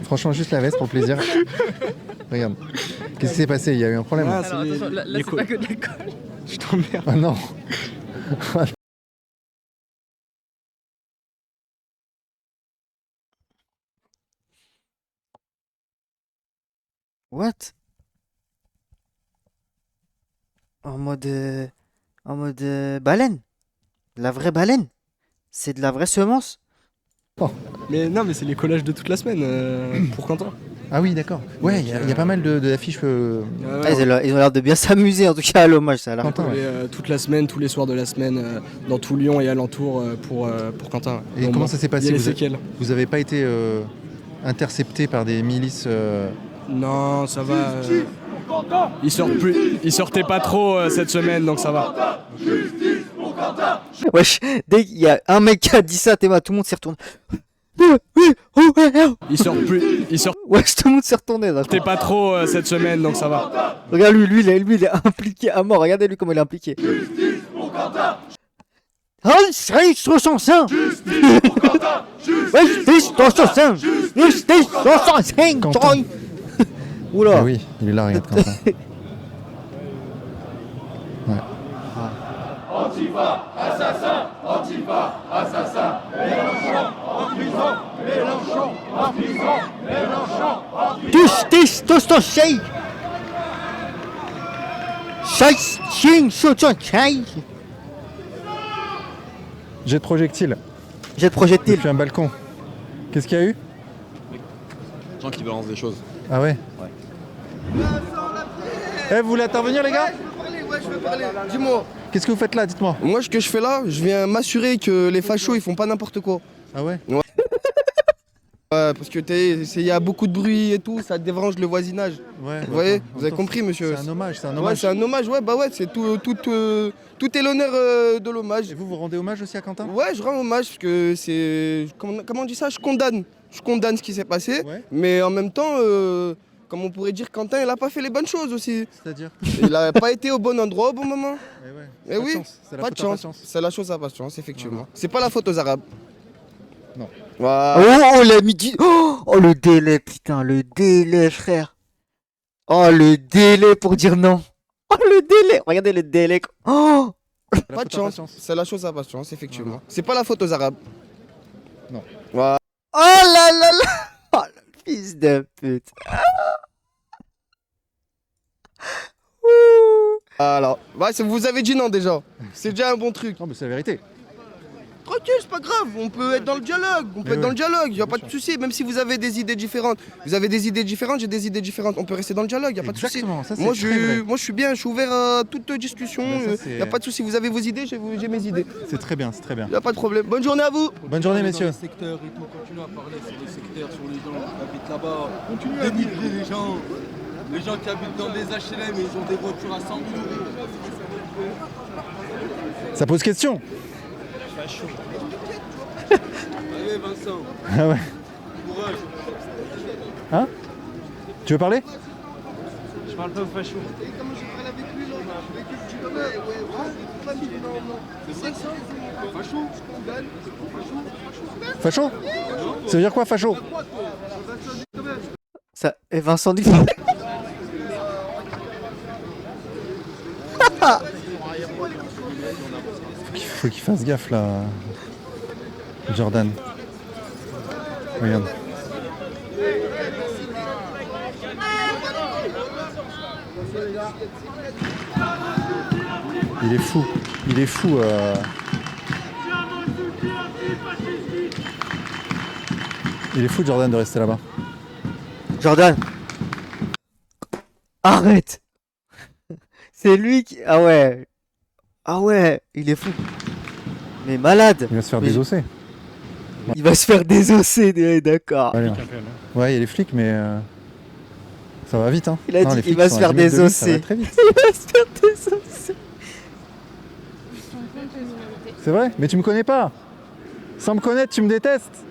Franchement, juste la veste pour le plaisir. Regarde. Qu'est-ce qui s'est passé? Il y a eu un problème.
Alors, attention, là c'est pas que de la colle. Je t'emmerde.
Ah non.
What? En mode baleine. La vraie baleine. C'est de la vraie semence.
Mais non, mais c'est les collages de toute la semaine pour Quentin.
Ah oui, d'accord. Ouais, il y a pas mal d'affiches.
Ah, ils ont l'air de bien s'amuser, en tout cas, à l'hommage. Ça a l'air cool.
Toute la semaine, tous les soirs de la semaine, dans tout Lyon et alentour pour Quentin.
Et comment ça s'est passé?
Séquelles.
Vous avez pas été intercepté par des milices
Non, ça va. Il sortait pas trop cette semaine, donc ça va.
Wesh, dès qu'il y a un mec qui a dit ça, tout le monde s'est retourné.
Il sort.
Wesh, tout le monde s'est retourné là.
Sortait pas trop cette semaine, donc ça va.
Regarde lui, il est impliqué à mort. Regardez lui comment il est impliqué. Justice pour Quentin. Justice pour Quentin. Oula.
Ah oui, il est là, regarde Quentin. Ouais.
Antifa, assassin, Antifa, assassin, Mélenchon en prison, Mélenchon en prison, Mélenchon en prison.
Justice pour Quentin.
Jet de projectile.
Jet de projectile.
Depuis un balcon. Qu'est-ce qu'il y a eu?
Des gens qui balancent des choses.
Ah ouais? Eh, vous voulez intervenir, les gars?
Ouais, je veux parler. Dis-moi.
Qu'est-ce que vous faites là? Dites-moi.
Moi, ce que je fais là, je viens m'assurer que les fachos, ils font pas n'importe quoi.
Ah ouais?
Ouais. Parce que il y a beaucoup de bruit et tout, ça dérange le voisinage.
Ouais.
Vous voyez? Vous avez compris, monsieur?
C'est un hommage, c'est un
Ouais,
hommage.
c'est un hommage, ouais, bah ouais, c'est tout est l'honneur de l'hommage.
Et vous rendez hommage aussi à Quentin?
Ouais, je rends hommage parce que c'est... Comment on dit ça? Je condamne ce qui s'est passé,
Ouais.
mais en même temps, comme on pourrait dire, Quentin, il a pas fait les bonnes choses aussi.
C'est-à-dire?
Il a pas été au bon endroit au bon moment.
Eh oui,
pas de chance. C'est la chose à pas de chance, effectivement. C'est pas la faute aux Arabes.
Non.
Voilà.
Oh, la midi. Oh, le délai, putain, le délai, frère. Oh, le délai pour dire non. Oh, le délai. Regardez le délai. Oh.
Pas de chance. C'est la chose à pas de chance, effectivement. C'est pas la faute aux Arabes.
Non.
Voilà.
Oh là là là. Oh, le fils de pute.
Alors, ouais, vous avez dit non déjà. C'est déjà un bon truc.
Non, mais c'est la vérité.
Tranquille, c'est pas grave, on peut être dans le dialogue, y a pas de souci, même si vous avez des idées différentes. Vous avez des idées différentes, j'ai des idées différentes, on peut rester dans le dialogue, y a pas de souci.
Ça,
Moi je suis bien, je suis ouvert à toute discussion, y a pas de souci, vous avez vos idées, j'ai mes idées.
C'est très bien, c'est très bien.
Y a pas de problème. Bonne journée à vous.
Bonne journée, messieurs.
Dans les secteurs et tout, continue à parler sur les secteurs, sur les gens qui habitent là-bas, continue à dénigrer les gens. Les gens qui habitent dans les HLM, ils ont des voitures à 100 000 €.
Ça pose question.
Facho. Allez Vincent.
Ah ouais.
Courage.
Hein? Tu veux parler?
Je parle pas au facho. C'est ça? Facho?
Facho? Ça veut dire quoi, facho?
Ça. Et Vincent dit.
Faut qu'il fasse gaffe là, Jordan. Regarde. Il est fou. Il est fou. Il est fou, Jordan, de rester là-bas.
Jordan. Arrête. C'est lui qui... Ah ouais. Ah ouais, il est fou. Mais malade.
Il va se faire désosser.
Il va se faire désosser, d'accord.
Ouais, il y a les flics, mais ça va vite, hein.
Il a dit qu'il va se faire désosser.
Ça va très vite.
Il va se faire désosser.
C'est vrai? Mais tu me connais pas. Sans me connaître, tu me détestes.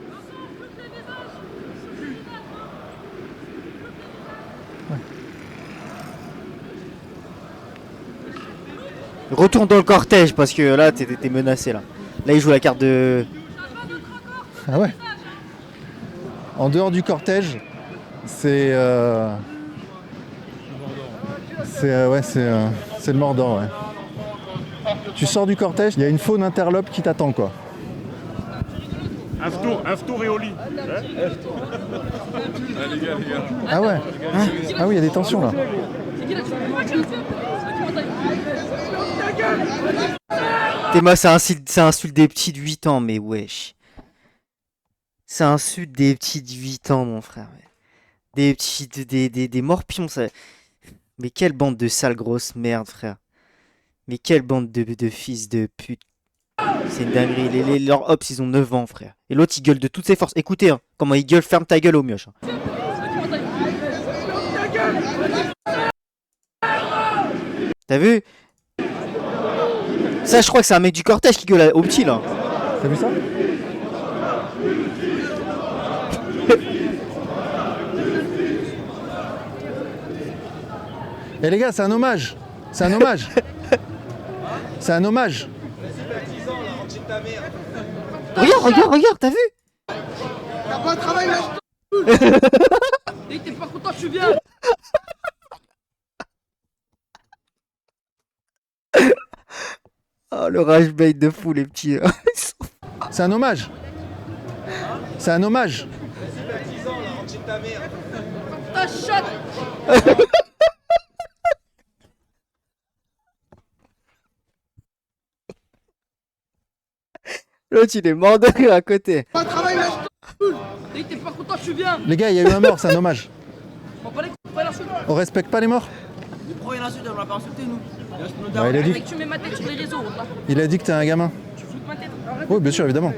Retourne dans le cortège parce que là, t'es menacé là. Là, il joue la carte de...
Ah ouais. En dehors du cortège, c'est le Mordor, ouais. Tu sors du cortège, il y a une faune interlope qui t'attend, quoi.
Un tour et au lit.
Ah ouais. Ah oui, il y a des tensions là.
Théma, ça insulte des petits de 8 ans, mais wesh. Ça insulte des petits de 8 ans, mon frère. Des petits, des morpions, ça. Mais quelle bande de sales grosses merdes, frère. Mais quelle bande de fils de pute. C'est une dinguerie. Leurs hops, ils ont 9 ans, frère. Et l'autre, il gueule de toutes ses forces. Écoutez, hein, comment il gueule, ferme ta gueule au mioche. Hein. T'as vu? Ça, je crois que c'est un mec du cortège qui gueule au petit, là.
T'as vu ça? Eh les gars, c'est un hommage. C'est un hommage. C'est un hommage.
Regarde, t'as vu?
T'as pas un travail là.
Et t'es pas content, tu viens.
Oh, le rage bait de fou, les petits.
C'est un hommage. C'est un hommage.
Ta chatte.
L'autre, il est mort de rire à côté.
Pas de travail là. Et t'es pas content, tu viens.
Les gars, il y a eu un mort, c'est un hommage.
On va pas les couper l'insulte.
On respecte pas les morts?
Mais pourquoi il y a l'insulte? On l'a pas insulté, nous.
Bah, il a dit...
Tu mets ma tête sur les réseaux. Là.
Il a dit que t'es un gamin.
Tu fous de ma tête.
Oui, bien sûr, évidemment.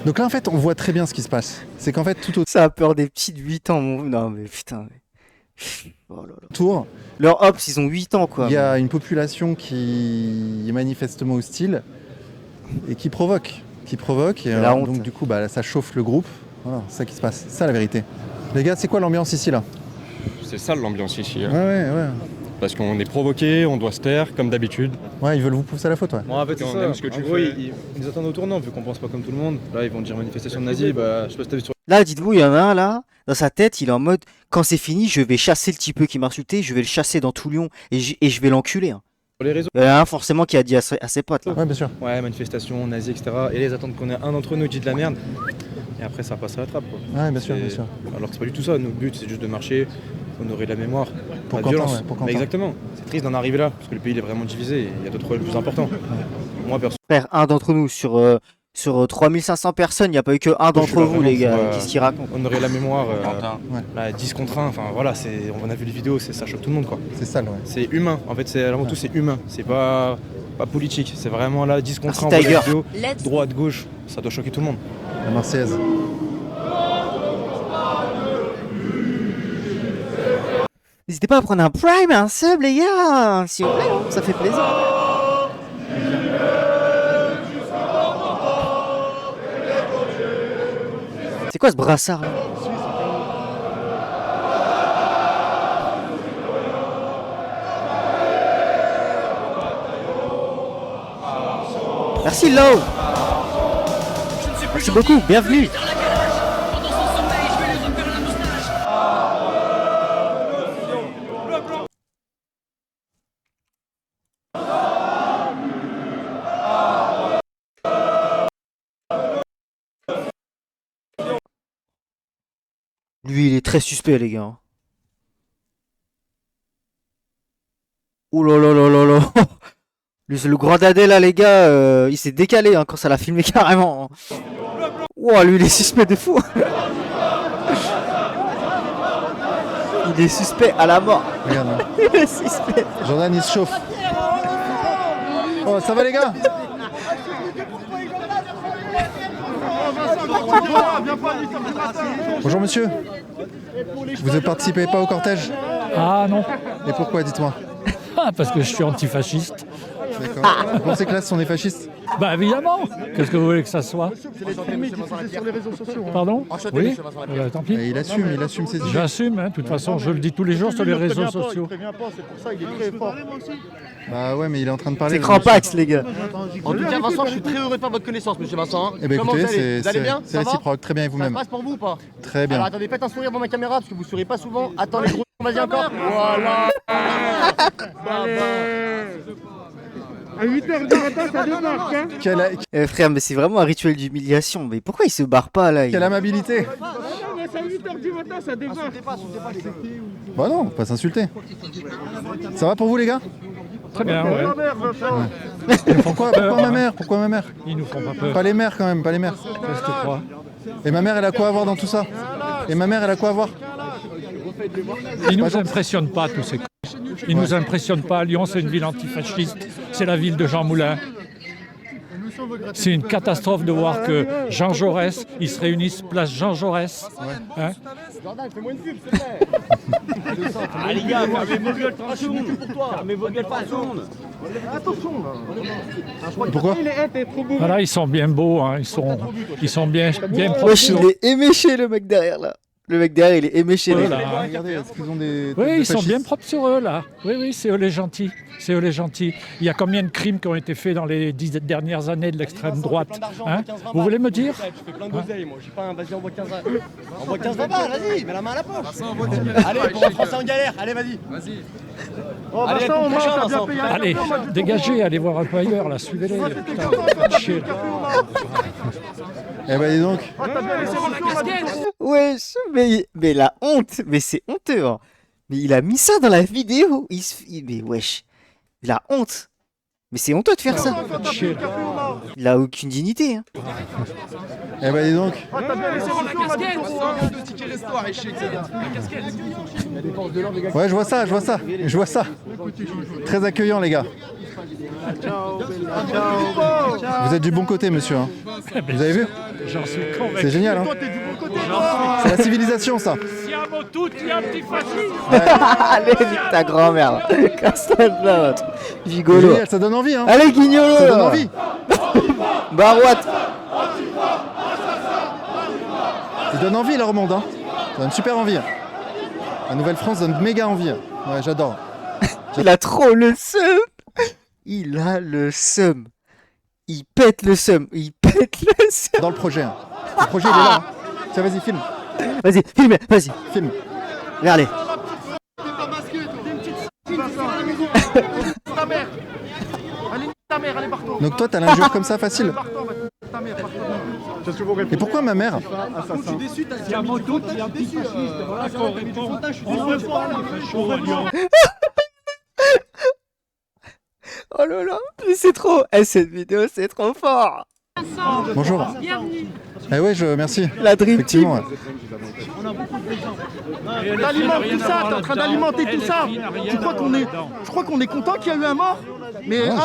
Donc là, en fait, on voit très bien ce qui se passe. C'est qu'en fait, tout autour...
Ça a peur des petits de 8 ans, mon... Non, mais putain... Oh là là.
Tour.
Leurs hops, ils ont 8 ans, quoi.
Il y a une population qui est manifestement hostile et qui provoque. Et donc du coup, bah, ça chauffe le groupe. Voilà, c'est ça qui se passe. C'est ça la vérité. Les gars, c'est quoi l'ambiance ici, là?
C'est ça l'ambiance ici. Hein.
Ouais.
Parce qu'on est provoqué, on doit se taire, comme d'habitude.
Ouais, ils veulent vous pousser à la faute, ouais.
Bon, en fait, c'est
on
ça.
aime ce que tu
en gros,
fais.
ils nous attendent au tournant, vu qu'on pense pas comme tout le monde. Là, ils vont dire manifestation de nazis, bah, je sais pas si t'as vu sur...
Là, dites-vous, il y en a un, là, dans sa tête, il est en mode, quand c'est fini, je vais chasser le petit peu qui m'a insulté, je vais le chasser dans tout Lyon, et je vais l'enculer. Hein.
Sur les réseaux.
Il y en a un, forcément, qui a dit à ses potes, là.
Ouais, bien sûr.
Ouais, manifestation, nazis, etc. Et les attendent qu'on ait un d'entre nous qui dit de la merde. Et après, ça passe à la trappe, quoi.
Ouais, bien sûr.
Alors que c'est pas du tout ça. Notre but, c'est juste de marcher, honorer la mémoire,
pour
la
Quentin,
violence.
ouais, pour Quentin.
Mais exactement. C'est triste d'en arriver là, parce que le pays il est vraiment divisé et il y a d'autres problèmes plus importants. Moi, perso.
Frère, un d'entre nous, sur 3500 personnes, il n'y a pas eu que un d'entre vous, les gars. Qu'est-ce qu'il raconte?
Honorer la mémoire, 10 contre 1, enfin voilà, on a vu les vidéos, ça choque tout le monde, quoi.
C'est ça, ouais.
C'est humain, en fait, avant tout, c'est humain. C'est pas politique, c'est vraiment là, 10 contre 1,
Merci, Tiger.
vidéo, droite, gauche, ça doit choquer tout le monde.
La Marseillaise.
N'hésitez pas à prendre un prime, un sub, les gars, s'il vous plaît, ça fait plaisir. C'est quoi ce brassard là? Merci Low. Merci beaucoup, bienvenue. Lui, il est très suspect, les gars. Ouh là là là là là. Lui, c'est le grand dadé, là, les gars. Il s'est décalé hein, quand ça l'a filmé carrément. Ouah, lui, il est suspect de fou. Il est suspect à la mort.
Regarde. Hein.
Il est suspect.
Jordan, il se chauffe. Oh, ça va, les gars? Bonjour monsieur, vous ne participez pas au cortège?
Ah non.
Et pourquoi, dites-moi?
Parce que je suis antifasciste.
D'accord. Vous pensez que là ce sont des fascistes?
Bah évidemment. Qu'est-ce que vous voulez que ça soit?
C'est les films diffusés sur les réseaux sociaux.
Pardon? Oui. Tant pis.
Et il assume ses idées.
J'assume, hein. De toute façon, je le dis tous les jours sur les réseaux sociaux.
Il prévient pas, c'est pour ça il est très fort.
Bah ouais, mais il est en train de parler.
C'est Crampax, les gars.
En tout cas, Vincent, je suis très heureux de faire votre connaissance, monsieur Vincent.
Eh ben
Comment
écoutez,
vous allez? Vous allez bien?
c'est réciproque. Très bien, et
Ça
vous-même?
passe pour vous ou pas?
Très bien.
Alors attendez, faites un sourire devant ma caméra parce que vous souriez pas souvent. Attends les gros, vas-y encore. Voilà.
À 8h du matin, ça démarque. Hein.
Frère, mais c'est vraiment un rituel d'humiliation. Mais pourquoi il se barre pas là?
Quelle amabilité.
C'est à 8h du matin, ça démarque.
Bah non, pas s'insulter. Ça va pour vous les gars?
Très bien, ouais.
Pourquoi ma mère? Pourquoi ma mère?
Ils nous font pas peur.
Pas les mères quand même, pas les mères.
Qu'est-ce que tu crois?
Et ma mère, elle a quoi à voir dans tout ça? Et ma mère, elle a quoi à voir?
Ils nous impressionnent pas, tous ces cons. Ils nous impressionnent pas. Lyon, c'est une ville antifasciste. C'est la ville de Jean Moulin. C'est une catastrophe de voir que Jean Jaurès, ils se réunissent place Jean Jaurès. Hein?
Jordan, fais-moi une pub, s'il te plaît. Ah les gars, fermez vos gueules 30 secondes pour toi. Fermez vos gueules 30 secondes.
Attention là.
Pourquoi?
Voilà, ils sont bien beaux, hein. Ils sont bien propres.
Wesh, il est éméché, le mec derrière là. Le mec derrière, il est éméché.
Voilà.
Regardez, est-ce qu'ils ont des...
Oui, ils sont bien propres sur eux, là. Oui, c'est eux les gentils. C'est eux les gentils. Il y a combien de crimes qui ont été faits dans les 10 dernières années de l'extrême droite, hein? Vous voulez me dire?
Je fais plein d'oseille, moi. J'ai pas un... Vas-y, envoie 15 envoie 15 balles, vas-y, mets la main à la poche. Allez, pour un Français en galère, allez, vas-y.
Oh, allez, Vincent, t'as bien payé.
Allez, dégagez, allez voir un peu ailleurs, là. Suivez-les. Putain, chier.
Eh ben dis donc.
Wesh, mais la honte, mais c'est honteux. Hein. Mais il a mis ça dans la vidéo. Mais wesh, il a honte. Mais c'est honteux de faire ça. Il a aucune dignité. Hein.
Eh ben dis donc. Ouais, je vois ça. Très accueillant les gars. Vous êtes du bon côté, monsieur. Hein. Vous avez vu?
J'en suis convaincu.
C'est génial. Hein. C'est la civilisation, ça.
Siamo tutti antifascistes.
Allez, ta grand-mère. Casse-toi de là, l'autre. Gigolo.
Génial, ça donne envie. Hein.
Allez, Guignolo.
Ça donne envie.
Barouette.
Ça donne envie, leur monde. Hein. Ça donne super envie. La Nouvelle-France donne méga envie. Ouais, j'adore.
Il a trop le seum. Il a le seum. Il pète le seum.
Dans le projet. Hein. Le projet, il est là. Hein. Tiens, vas-y, filme.
Vas-y, filme, vas-y.
Filme.
Regardez.
Donc toi, t'as l'injure comme ça, facile. Et pourquoi ma mère?
Je suis déçu, t'as dit Siamo tutti antifascistes. Voilà qu'on répond. On veut pas les fachos à Lyon.
Oh là là, mais c'est trop. Cette vidéo, c'est trop fort.
Bonjour.
Bienvenue.
Eh ouais, merci.
La Dream Team.
Ouais.
T'alimentes tout ça, t'es en train d'alimenter tout ça. Je crois qu'on est content qu'il y a eu un mort. Mais
Non,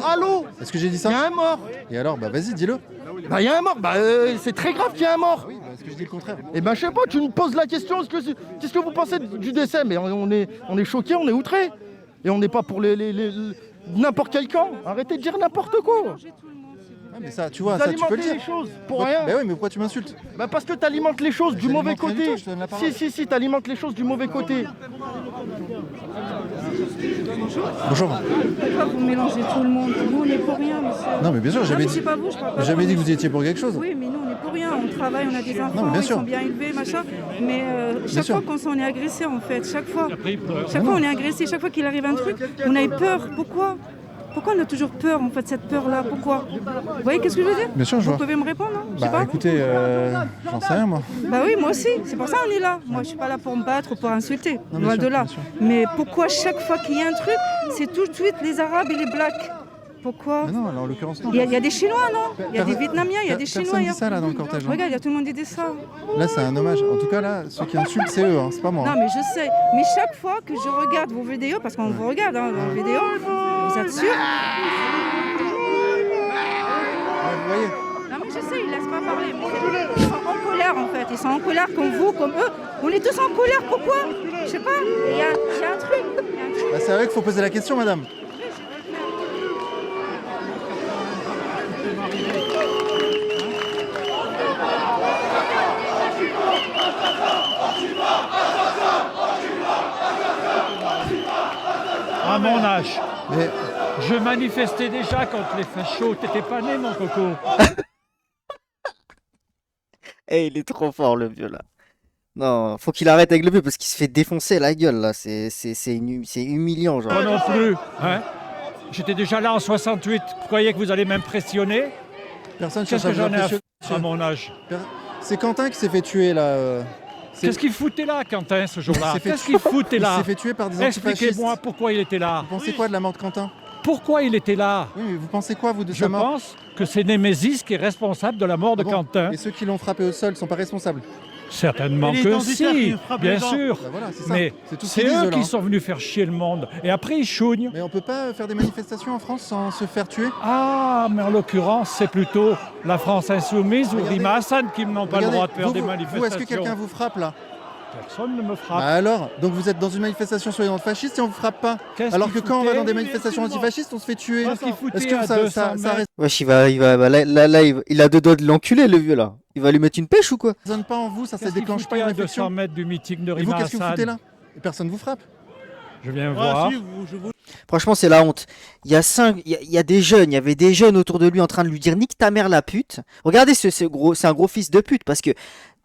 allô.
Est-ce que j'ai dit ça?
Il y a un mort.
Et alors, bah vas-y, dis-le.
Bah il y a un mort. Bah c'est très grave qu'il y ait un mort.
Oui, bah, est-ce que je dis le contraire?
Eh ben je sais pas, tu me poses la question, qu'est-ce que vous pensez du décès? Mais on est choqués, on est outrés. Et on n'est pas pour n'importe quel camp. Arrêtez de dire n'importe quoi.
Ouais, mais ça, tu vois, ça tu peux le dire.
Les choses pour rien.
Bah oui, mais pourquoi tu m'insultes?
Bah parce que t'alimentes les choses du mauvais côté. Si, t'alimentes les choses du mauvais côté.
Bonjour.
Pourquoi vous mélangez tout le monde? Nous, on n'est pour rien, monsieur.
Non, mais bien sûr, j'avais dit. Jamais dit que vous étiez pour quelque chose.
Oui, mais nous, on n'est pour rien. On travaille, on a des enfants,
bien
ils
sûr.
sont bien élevés, machin. Mais chaque fois qu'on est agressé, en fait, chaque fois on est agressé, chaque fois qu'il arrive un truc, on a eu peur. Pourquoi on a toujours peur, en fait, cette peur-là? Pourquoi? Vous voyez qu'est-ce que je veux dire?
Bien sûr, je vois.
Vous pouvez me répondre, non? Je sais pas.
Écoutez, j'en sais rien, moi.
Bah oui, moi aussi. C'est pour ça qu'on est là. Moi, je suis pas là pour me battre ou pour insulter.
Non,
Loin
sûr,
de là.
bien sûr.
Mais pourquoi chaque fois qu'il y a un truc, c'est tout de suite les Arabes et les Blacks? Pourquoi?
Mais non, alors, en l'occurrence, non.
Il y a des Chinois, non? Il y a des Vietnamiens, il y a des Chinois.
Personne dit ça, là, dans le cortège. Hein.
Regarde, il y a tout le monde qui dit ça.
Là, c'est un hommage. En tout cas, là, ceux qui insultent, c'est eux, hein. C'est pas moi.
Non, mais je sais. Mais chaque fois que je regarde vos vidéos, parce qu'on vous regarde dans vos vidéos, vous êtes sûrs?
Vous voyez?
Non, mais je sais, ils laissent pas parler. Mais ils sont en colère, en fait. Ils sont en colère comme vous, comme eux. On est tous en colère. Pourquoi? Je sais pas. Il y a un truc.
Bah, c'est vrai qu'il faut poser la question, madame.
à mon âge.
Mais...
Je manifestais déjà contre les fachos. T'étais pas né, mon coco.
Eh, il est trop fort, le vieux, là. Non, faut qu'il arrête avec le vieux parce qu'il se fait défoncer la gueule, là. C'est humiliant, genre.
Moi non plus, hein. J'étais déjà là en 68. Vous croyez que vous allez m'impressionner?
Personne
Qu'est-ce que j'en ai à foutre à mon âge?
C'est Quentin qui s'est fait tuer, là.
Qu'est-ce qu'il foutait là, Quentin, ce jour-là? Qu'est-ce qu'il foutait là?
Il s'est fait tuer par des antifascistes.
Expliquez-moi pourquoi il était là.
Vous pensez quoi de la mort de Quentin?
Pourquoi il était là?
Oui, mais vous pensez quoi, vous, de sa mort?
Je pense que c'est Némésis qui est responsable de la mort de Quentin.
Et ceux qui l'ont frappé au sol ne sont pas responsables?
Certainement que si, bien sûr.
Bah voilà,
mais c'est eux qui sont venus faire chier le monde. Et après, ils chougnent.
Mais on peut pas faire des manifestations en France sans se faire tuer?
Ah, mais en l'occurrence, c'est plutôt la France insoumise ou Rima Hassan qui n'ont pas le droit de faire des manifestations.
Vous, est-ce que quelqu'un vous frappe, là?
Personne ne me frappe.
Bah alors, donc vous êtes dans une manifestation sur les antifascistes et on vous frappe pas? Alors que quand on va dans des manifestations antifascistes, on se fait tuer. Est-ce que ça reste...
Wesh, il a deux doigts de l'enculer, le vieux, là. Il va lui mettre une pêche ou quoi?
Ça ne pas en vous, ça déclenche pas une réflexion.
À 200 mètres du meeting de
Rima Hassan. Et vous, qu'est-ce que vous foutez là? Et personne vous frappe?
Je viens voir.
Franchement, c'est la honte. Il y a des jeunes, il y avait des jeunes autour de lui en train de lui dire nique ta mère la pute. Regardez, c'est un gros fils de pute parce que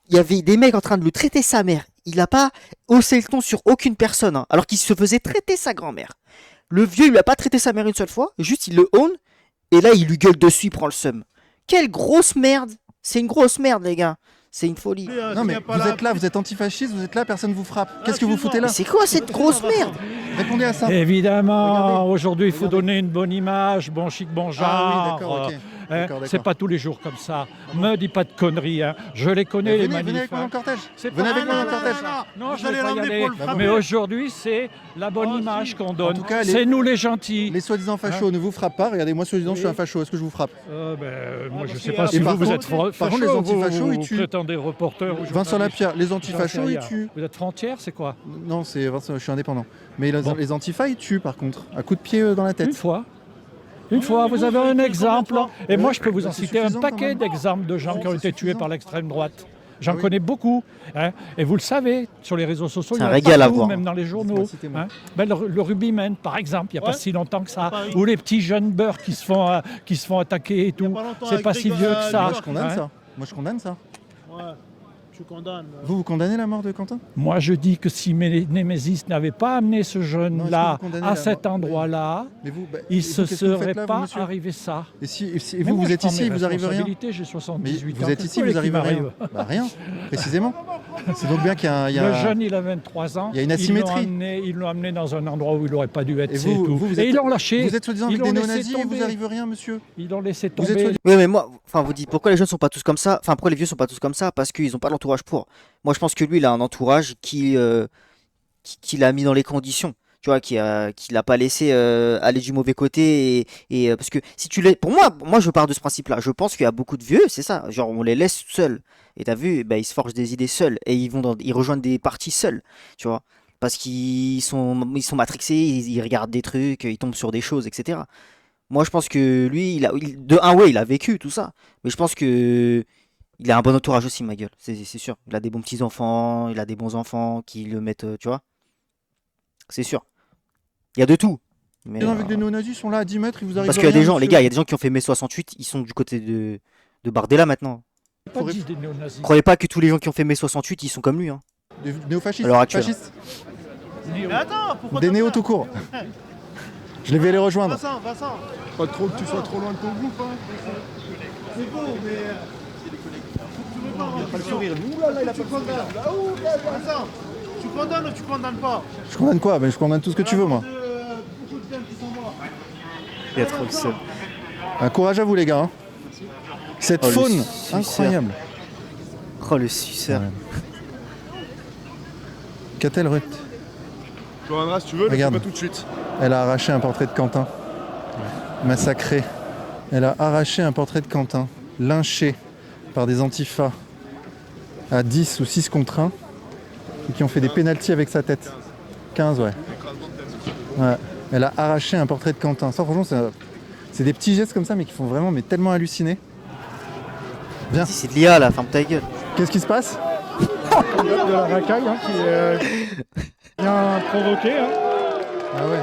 il y avait des mecs en train de lui traiter sa mère. Il n'a pas haussé le ton sur aucune personne, hein, alors qu'il se faisait traiter sa grand-mère. Le vieux, il lui a pas traité sa mère une seule fois, juste il le own, et là il lui gueule dessus, il prend le seum. Quelle grosse merde! C'est une grosse merde, les gars. C'est une folie.
Non mais vous êtes là, vous êtes antifasciste, vous êtes là, personne vous frappe. Qu'est-ce que vous foutez là?
C'est quoi cette grosse merde?
Répondez à ça.
Évidemment, aujourd'hui il faut donner une bonne image, bon chic, bon genre.
Ah oui, d'accord, ok.
Hein, c'est pas tous les jours comme ça. Me dis pas de conneries, hein. Je les connais, les manifs.
Venez avec moi dans le cortège.
Venez avec moi dans le cortège. Non, je vais pas y aller. Mais aujourd'hui, c'est la bonne image qu'on donne. C'est nous les gentils.
Les soi-disant fachos ne vous frappent pas. Regardez, moi soi-disant je suis un facho. Est-ce que je vous frappe?
Moi je sais pas si vous êtes facho.
Par contre, les antifachos, ils tuent.
Vous prétendez reporter ou
Vincent Lapierre, les antifachos, ils tuent.
Vous êtes frontière, c'est quoi?
Non, c'est Vincent, je suis indépendant. Mais les antifas, ils tuent par contre. À coups de pied dans la tête.
Une fois, vous avez un exemple, et moi je peux vous en citer un paquet d'exemples de gens qui ont été tués par l'extrême droite. J'en connais beaucoup, hein, et vous le savez, sur les réseaux sociaux, il y en a partout, même dans les journaux. Hein. Le rugbyman, par exemple, il n'y a pas si longtemps que ça, ou les petits jeunes beurs qui se font attaquer et tout. C'est pas si vieux que ça.
Moi je condamne ça. Moi je condamne ça.
Tu condamnes.
Vous condamnez la mort de Quentin?
Moi, je dis que si Némésis n'avait pas amené ce jeune-là à cet endroit-là, il ne se serait pas arrivé ça.
Et vous, vous êtes ici, vous arrivez rien?
J'ai 78 ans.
Vous êtes ici, vous arrivez rien? Bah rien, précisément. C'est donc bien qu'il y a...
Le jeune, il a 23 ans.
Il y a une asymétrie.
Ils l'ont amené dans un endroit où il n'aurait pas dû être.
Et
ils l'ont lâché.
Vous êtes soi-disant avec des néo-nazis et vous n'arrivez rien, monsieur?
Ils l'ont laissé tomber.
Oui, mais moi, vous dites pourquoi les jeunes sont pas tous comme ça? Enfin, pourquoi les vieux sont pas tous comme ça? Parce qu'ils n'ont pas l'entourage pour. Moi, je pense que lui, il a un entourage qui l'a mis dans les conditions. Tu vois, qui l'a pas laissé aller du mauvais côté. Parce que si tu l'es. Pour moi, je pars de ce principe-là. Je pense qu'il y a beaucoup de vieux, c'est ça. Genre, on les laisse seuls. Et t'as vu, ils se forgent des idées seuls. Et ils rejoignent des partis seuls. Tu vois. Parce qu'ils sont matrixés, ils regardent des trucs, ils tombent sur des choses, etc. Moi, je pense que lui, il a vécu tout ça. Mais je pense que. Il a un bon entourage aussi, ma gueule, c'est sûr. Il a des bons petits-enfants, il a des bons enfants qui le mettent, tu vois. C'est sûr. Il y a de tout.
Mais les gens avec des néo-nazis sont là à 10 mètres, ils vous arrivent.
Parce qu'il y a des gens, les gars, il y a des gens qui ont fait mai 68, ils sont du côté de Bardella maintenant. Croyez pas que tous les gens qui ont fait mai 68, ils sont comme lui. Hein.
Des néo-fascistes.
Alors actuelle.
Mais attends, pourquoi
des néo tout court. Je les vais les rejoindre.
Vincent, pas trop que tu sois trop loin de ton groupe. Hein. C'est beau, mais... Il n'a pas le sourire. Ouh là là, il a pas le sourire. Vincent, tu condamnes ou tu condamnes pas?
Je condamne quoi? Je condamne tout ce que tu veux, moi.
Il y a trop de seul.
Un courage à vous, les gars. Hein. Cette faune incroyable.
Oh, le suceur. Ouais.
Qu'a-t-elle, Ruth?
Johanna, si tu veux,
regarde,
pas tout de suite.
Elle a arraché un portrait de Quentin. Massacré. Elle a arraché un portrait de Quentin. Lynché par des antifas à 10 ou 6 contre 1 et qui ont fait des pénaltys avec sa tête. 15, ouais. Elle a arraché un portrait de Quentin. Ça, franchement, c'est des petits gestes comme ça, mais qui font vraiment tellement halluciner. Viens.
C'est de l'IA, là, ferme ta gueule.
Qu'est-ce qui se passe?
De la racaille, hein, qui vient provoquer. Hein.
Ah ouais.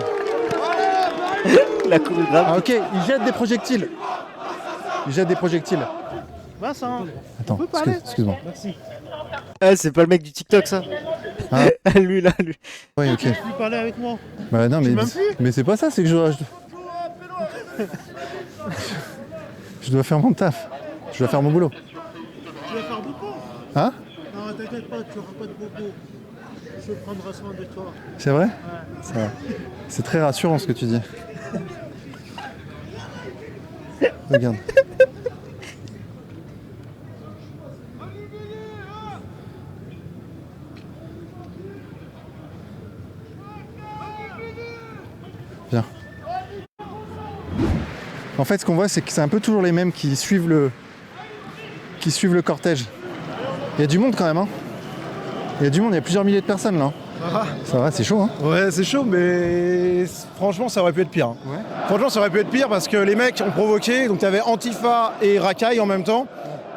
La chorégraphie.
Ah ok, il jette des projectiles. Il jette des projectiles.
Vincent,
Attends,
on peut parler
excuse-moi.
Merci.
Ah, c'est pas le mec du TikTok, ça.
Hein
Lui, là, lui.
Ouais, ok.
Tu veux parler avec moi?
Bah non,
Tu m'aimes plus
mais c'est pas ça, c'est que je dois faire mon taf. Je dois faire mon boulot.
Tu vas faire beaucoup?
Hein?
Non, t'inquiète pas, tu n'auras pas de bobo. Je prendrai soin de toi.
C'est vrai?
Ouais.
Ça va. C'est très rassurant ce que tu dis. Regarde. Viens. En fait, ce qu'on voit, c'est que c'est un peu toujours les mêmes qui suivent le cortège. Il y a du monde quand même, hein. Il y a du monde, il y a plusieurs milliers de personnes là. Ça va, c'est chaud, hein.
Ouais, c'est chaud, mais franchement, ça aurait pu être pire. Hein. Ouais. Franchement, ça aurait pu être pire parce que les mecs ont provoqué, donc tu avais Antifa et Racaille en même temps.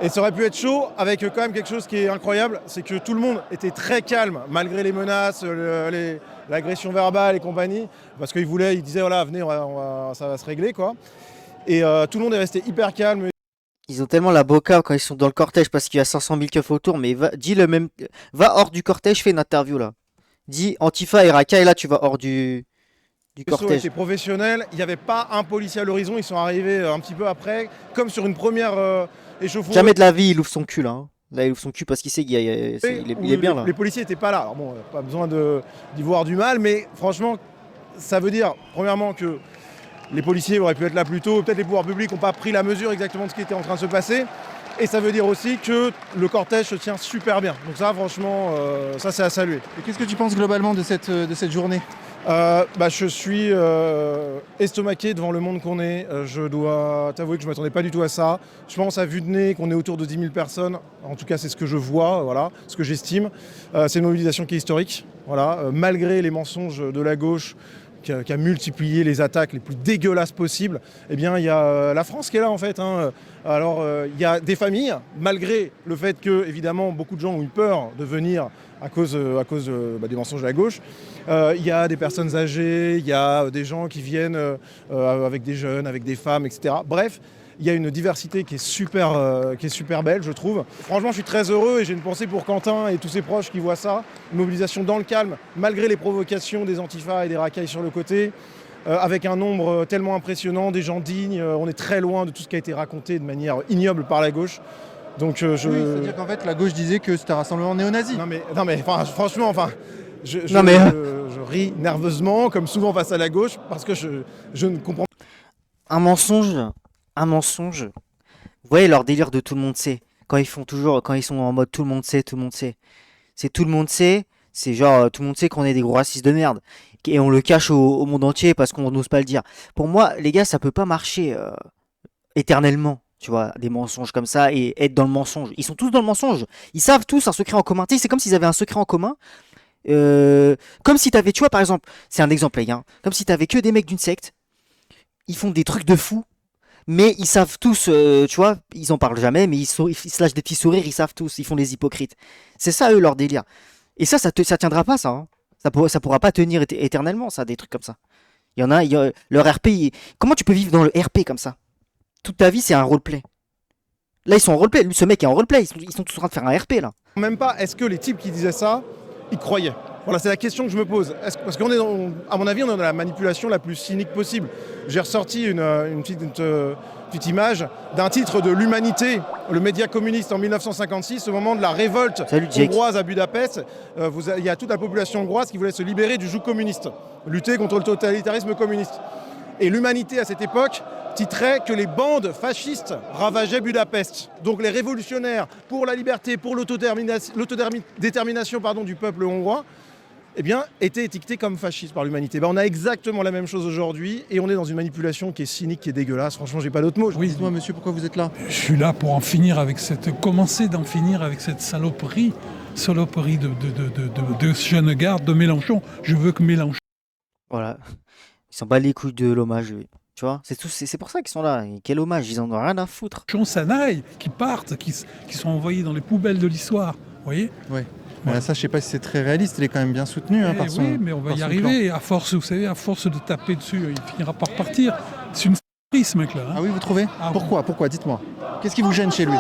Et ça aurait pu être chaud avec quand même quelque chose qui est incroyable, c'est que tout le monde était très calme malgré les menaces, l'agression verbale et compagnie, parce qu'ils disaient voilà, venez, ça va se régler quoi. Et tout le monde est resté hyper calme.
Ils ont tellement la boca quand ils sont dans le cortège parce qu'il y a 500 000 keufs autour, mais va hors du cortège, fais une interview là. Dis Antifa et Racaille, là tu vas hors du cortège.
C'était professionnel, il n'y avait pas un policier à l'horizon, ils sont arrivés un petit peu après, comme sur une première échauffourée.
Jamais de la vie il ouvre son cul là. Hein. Là il ouvre son cul parce qu'il sait qu'il est bien là.
Les policiers n'étaient pas là, alors bon, pas besoin d'y voir du mal, mais franchement, ça veut dire premièrement que les policiers auraient pu être là plus tôt, peut-être les pouvoirs publics n'ont pas pris la mesure exactement de ce qui était en train de se passer. Et ça veut dire aussi que le cortège se tient super bien. Donc ça, franchement, ça c'est à saluer.
Et qu'est-ce que tu penses globalement de cette journée?
Je suis estomaqué devant le monde qu'on est. Je dois t'avouer que je ne m'attendais pas du tout à ça. Je pense à vue de nez qu'on est autour de 10 000 personnes. En tout cas, c'est ce que je vois, voilà, ce que j'estime. C'est une mobilisation qui est historique. Voilà. Malgré les mensonges de la gauche, qui a multiplié les attaques les plus dégueulasses possibles, eh bien, il y a la France qui est là, en fait. Hein. Alors, il y a des familles, malgré le fait que, évidemment, beaucoup de gens ont eu peur de venir à cause des mensonges de la gauche. Il y a des personnes âgées, il y a des gens qui viennent avec des jeunes, avec des femmes, etc. Bref, il y a une diversité qui est super belle, je trouve. Franchement, je suis très heureux et j'ai une pensée pour Quentin et tous ses proches qui voient ça. Une mobilisation dans le calme, malgré les provocations des Antifa et des Racailles sur le côté, avec un nombre tellement impressionnant, des gens dignes. On est très loin de tout ce qui a été raconté de manière ignoble par la gauche. Donc,
Oui, c'est-à-dire qu'en fait, la gauche disait que c'était un rassemblement néo-nazi.
Non mais franchement, je ris nerveusement, comme souvent face à la gauche, parce que je ne comprends pas.
Un mensonge. Vous voyez leur délire de tout le monde sait. Quand ils sont en mode tout le monde sait. C'est tout le monde sait. C'est genre tout le monde sait qu'on est des gros racistes de merde. Et on le cache au monde entier parce qu'on n'ose pas le dire. Pour moi, les gars, ça peut pas marcher éternellement. Tu vois, des mensonges comme ça et être dans le mensonge. Ils sont tous dans le mensonge. Ils savent tous un secret en commun. Tu sais, c'est comme s'ils avaient un secret en commun. Comme si t'avais, tu vois, par exemple, c'est un exemple, les gars. Comme si t'avais que des mecs d'une secte. Ils font des trucs de fous. Mais ils savent tous, tu vois, ils en parlent jamais, mais ils se lâchent des petits sourires, ils savent tous, ils font les hypocrites. C'est ça, eux, leur délire. Et ça tiendra pas, ça. Hein. Ça pourra pas tenir éternellement, ça, des trucs comme ça. Leur RP, comment tu peux vivre dans le RP comme ça? Toute ta vie, c'est un roleplay. Là, ils sont en roleplay. Ce mec est en roleplay. Ils sont tous en train de faire un RP, là.
Même pas, est-ce que les types qui disaient ça, ils croyaient? Voilà, c'est la question que je me pose. Parce qu'on est, à mon avis, on est dans la manipulation la plus cynique possible. J'ai ressorti une petite image d'un titre de l'Humanité, le média communiste en 1956, au moment de la révolte hongroise à Budapest. Il y a toute la population hongroise qui voulait se libérer du joug communiste, lutter contre le totalitarisme communiste. Et l'Humanité, à cette époque, titrait que les bandes fascistes ravageaient Budapest. Donc les révolutionnaires pour la liberté, pour l'autodétermination du peuple hongrois, eh bien, étaient étiquetés comme fascistes par l'Humanité. On a exactement la même chose aujourd'hui et on est dans une manipulation qui est cynique, qui est dégueulasse. Franchement, j'ai pas d'autre mot.
Oui, dites-moi, monsieur, pourquoi vous êtes là?
Je suis là pour commencer d'en finir avec cette saloperie de jeune garde de Mélenchon. Je veux que Mélenchon...
Voilà. Ils s'en battent les couilles de l'hommage. Tu vois, c'est pour ça qu'ils sont là. Et quel hommage, ils en ont rien à foutre.
S'en aille, qui partent, qui sont envoyés dans les poubelles de l'histoire. Vous voyez?
Ouais. Mais ça, je sais pas si c'est très réaliste, il est quand même bien soutenu par son.
Oui, mais on va
par
y
son
arriver. À force, vous savez, à force de taper dessus, il finira par partir. C'est une s***, ce mec-là.
Ah oui, vous trouvez? Pourquoi? Dites-moi. Qu'est-ce qui vous gêne chez lui?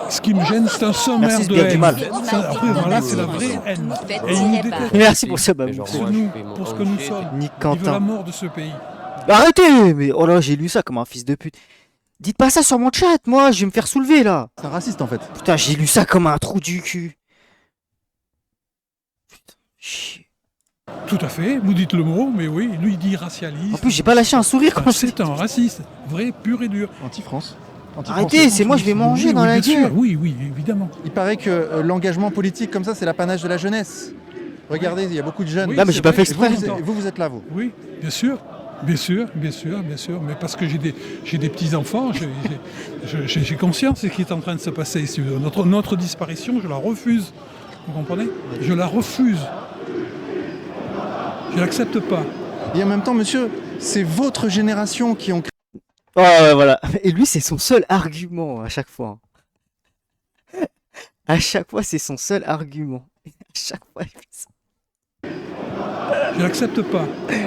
Ce qui me gêne, c'est un sommaire
Merci,
de
c'est bien du
haine.
mal.
Après, voilà, c'est la vraie haine. Et il nous déteste.
Merci pour ce bavou.
Pour ce que nous sommes.
Nick
Il veut
Quentin.
la mort de ce pays.
Arrêtez! Mais oh là, j'ai lu ça comme un fils de pute. Dites pas ça sur mon chat, moi, je vais me faire soulever là.
C'est un raciste en fait.
Putain, j'ai lu ça comme un trou du cul. Putain, chier.
Tout à fait, vous dites le mot, mais oui, lui il dit racialiste.
En plus, j'ai pas lâché un sourire quand
c'est un raciste, vrai, pur et dur.
Anti-France.
Arrêtez, c'est moi, je vais manger
Oui,
dans
oui,
la
bien
gueule.
sûr, oui, oui, évidemment.
Il paraît que l'engagement politique comme ça, c'est l'apanage de la jeunesse. Regardez, il y a beaucoup de jeunes.
Oui, Non, mais j'ai pas fait
exprès.
Vous êtes là, vous.
Oui, bien sûr. Bien sûr, mais parce que j'ai des petits-enfants, j'ai conscience de ce qui est en train de se passer. Notre disparition, je la refuse. Vous comprenez? Je la refuse. Je l'accepte pas.
Et en même temps, monsieur, c'est votre génération qui ont créé.
Oh, ouais, voilà. Et lui, c'est son seul argument à chaque fois. À chaque fois, c'est son seul argument. À chaque fois, il fait ça.
Je l'accepte pas.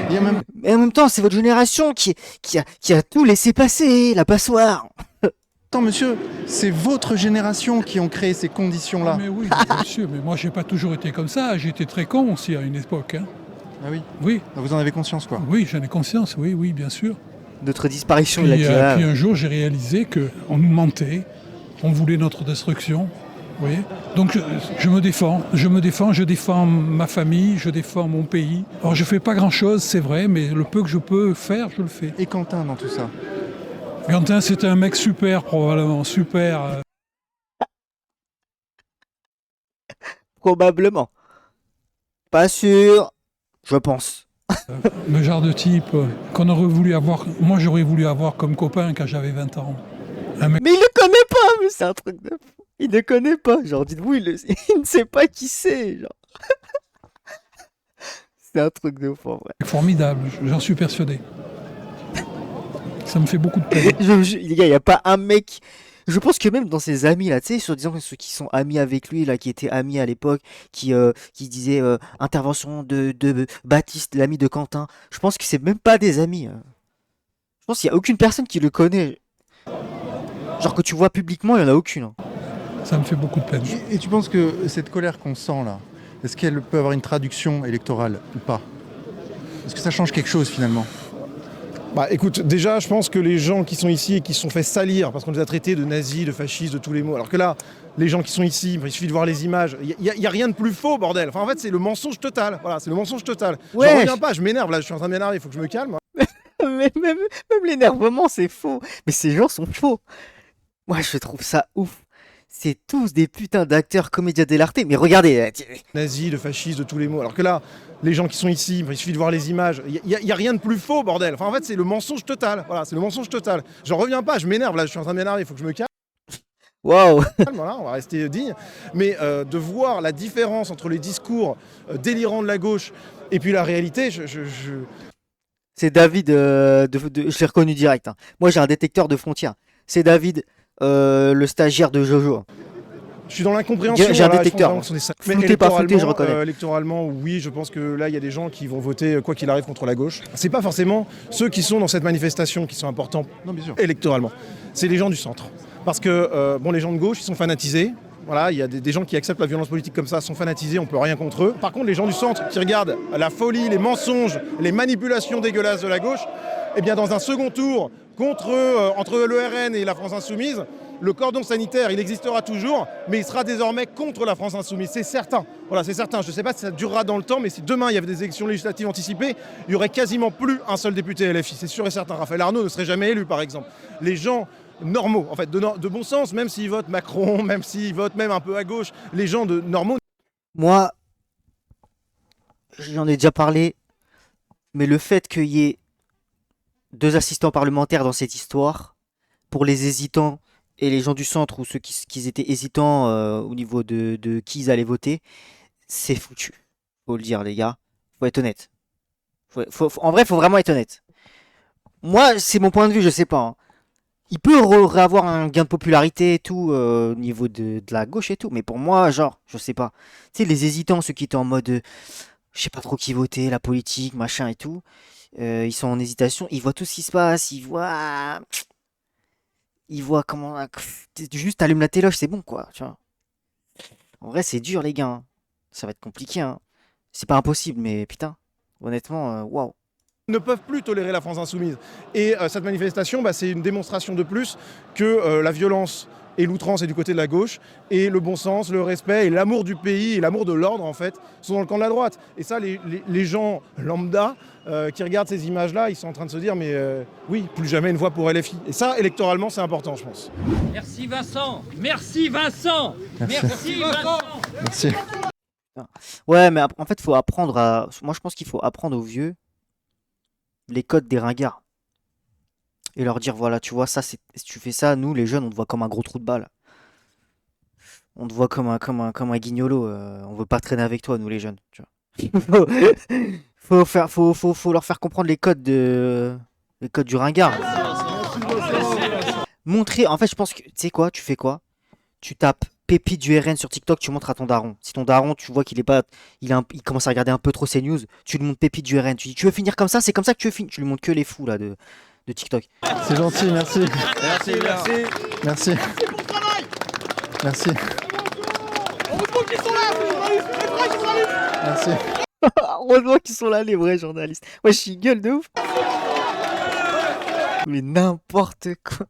Mais en même temps, c'est votre génération qui a tout laissé passer, la passoire.
Attends, monsieur, c'est votre génération qui ont créé ces conditions-là.
Mais oui, bien sûr, mais moi, j'ai pas toujours été comme ça. J'étais très con aussi à une époque. Hein.
Ah oui?
Oui.
Vous en avez conscience, quoi?
Oui, j'en ai conscience, oui, bien sûr.
Notre disparition,
puis,
il a
puis un jour, j'ai réalisé qu'on nous mentait, on voulait notre destruction. Vous voyez? Donc je me défends, je défends ma famille, je défends mon pays. Alors je fais pas grand-chose, c'est vrai, mais le peu que je peux faire, je le fais.
Et Quentin dans tout ça?
Quentin, c'était un mec super, probablement, super.
Probablement. Pas sûr, je pense.
Le genre de type qu'on aurait voulu avoir, moi j'aurais voulu avoir comme copain quand j'avais 20 ans.
Mais il le connaît pas, mais c'est un truc de fou. Il ne connaît pas, genre dites-vous, il ne sait pas qui c'est, genre. C'est un truc de fou, en vrai.
Formidable, j'en suis persuadé. Ça me fait beaucoup de peine.
Les gars, il n'y a pas un mec... Je pense que même dans ses amis, là, tu sais, sur disant ceux qui sont amis avec lui, là, qui étaient amis à l'époque, qui disaient intervention de Baptiste, l'ami de Quentin, je pense que c'est même pas des amis. Je pense qu'il n'y a aucune personne qui le connaît. Genre que tu vois publiquement, il n'y en a aucune.
Ça me fait beaucoup de peine.
Et tu penses que cette colère qu'on sent là, est-ce qu'elle peut avoir une traduction électorale ou pas? Est-ce que ça change quelque chose finalement?
Bah écoute, déjà je pense que les gens qui sont ici et qui se sont fait salir parce qu'on les a traités de nazis, de fascistes, de tous les mots, alors que là, les gens qui sont ici, il suffit de voir les images, il n'y a rien de plus faux, bordel. Enfin en fait c'est le mensonge total, voilà, c'est le mensonge total.
Ouais.
Je reviens pas, je m'énerve là, je suis en train de m'énerver, il faut que je me calme.
Mais même l'énervement, c'est faux. Mais ces gens sont faux. Moi, je trouve ça ouf. C'est tous des putains d'acteurs comédia dell'arte. Mais regardez.
Nazis, de fascistes, de tous les mots. Alors que là, les gens qui sont ici, il suffit de voir les images, il n'y a rien de plus faux, bordel. Enfin en fait c'est le mensonge total, voilà, c'est le mensonge total. J'en reviens pas, je m'énerve là, je suis en train de m'énerver, il faut que je me calme.
Waouh.
Voilà, on va rester digne. Mais de voir la différence entre les discours délirants de la gauche et puis la réalité,
C'est David, je l'ai reconnu direct. Hein. Moi, j'ai un détecteur de frontières. C'est David, le stagiaire de Jojo.
Je suis dans l'incompréhension.
J'ai un détecteur. Flouté, pas flouté, je reconnais.
Électoralement, oui, je pense que là, il y a des gens qui vont voter quoi qu'il arrive contre la gauche. C'est pas forcément ceux qui sont dans cette manifestation qui sont importants électoralement. C'est les gens du centre. Parce que les gens de gauche, ils sont fanatisés. Voilà, il y a des gens qui acceptent la violence politique comme ça, sont fanatisés, on peut rien contre eux. Par contre, les gens du centre qui regardent la folie, les mensonges, les manipulations dégueulasses de la gauche, eh bien dans un second tour, entre le RN et la France Insoumise, le cordon sanitaire, il existera toujours, mais il sera désormais contre la France Insoumise, c'est certain. Voilà, c'est certain. Je ne sais pas si ça durera dans le temps, mais si demain il y avait des élections législatives anticipées, il n'y aurait quasiment plus un seul député LFI, c'est sûr et certain. Raphaël Arnaud ne serait jamais élu, par exemple. Les gens normaux, en fait, de bon sens, même s'ils votent Macron, même s'ils votent même un peu à gauche, les gens normaux.
Moi, j'en ai déjà parlé, mais le fait qu'il y ait 2 assistants parlementaires dans cette histoire, pour les hésitants et les gens du centre ou ceux qui étaient hésitants au niveau de qui ils allaient voter, c'est foutu. Faut le dire, les gars. Faut être honnête. En vrai, faut vraiment être honnête. Moi, c'est mon point de vue, je sais pas. Hein. il peut avoir un gain de popularité et tout au niveau de la gauche et tout, mais pour moi, genre, je sais pas. Tu sais, les hésitants, ceux qui étaient en mode, je sais pas trop qui voter, la politique, machin et tout, ils sont en hésitation, ils voient tout ce qui se passe, ils voient comment, juste allume la téloche, c'est bon quoi, tu vois. En vrai, c'est dur les gars, hein. Ça va être compliqué, hein. C'est pas impossible, mais putain, honnêtement, waouh.
Ne peuvent plus tolérer la France insoumise. Et cette manifestation, c'est une démonstration de plus que la violence et l'outrance est du côté de la gauche, et le bon sens, le respect et l'amour du pays et l'amour de l'ordre, en fait, sont dans le camp de la droite. Et ça, les gens lambda qui regardent ces images-là, ils sont en train de se dire, mais oui, plus jamais une voix pour LFI. Et ça, électoralement, c'est important, je pense.
Merci Vincent. Merci Vincent.
Merci.
Vincent.
Merci.
Ouais, mais en fait, faut apprendre à. Moi, je pense qu'il faut apprendre aux vieux les codes des ringards. Et leur dire, voilà, tu vois, ça, si tu fais ça, nous, les jeunes, on te voit comme un gros trou de balle. On te voit comme un guignolo. On veut pas traîner avec toi, nous, les jeunes. Tu vois. faut leur faire comprendre les codes du ringard. Montrer, en fait, je pense que, tu sais quoi, tu fais quoi? Tu tapes pépite du RN sur TikTok, tu montres à ton daron. Si ton daron, tu vois qu'il est pas, il commence à regarder un peu trop ses news, tu lui montres pépite du RN. Tu dis, tu veux finir comme ça? C'est comme ça que tu veux finir. Tu lui montres que les fous là de TikTok.
C'est gentil, merci.
Merci.
Merci. Merci.
Heureusement qu'ils sont là, les vrais journalistes.
Merci.
Heureusement qu'ils sont là, les vrais journalistes. Ouais, je suis gueule de ouf. Mais n'importe quoi.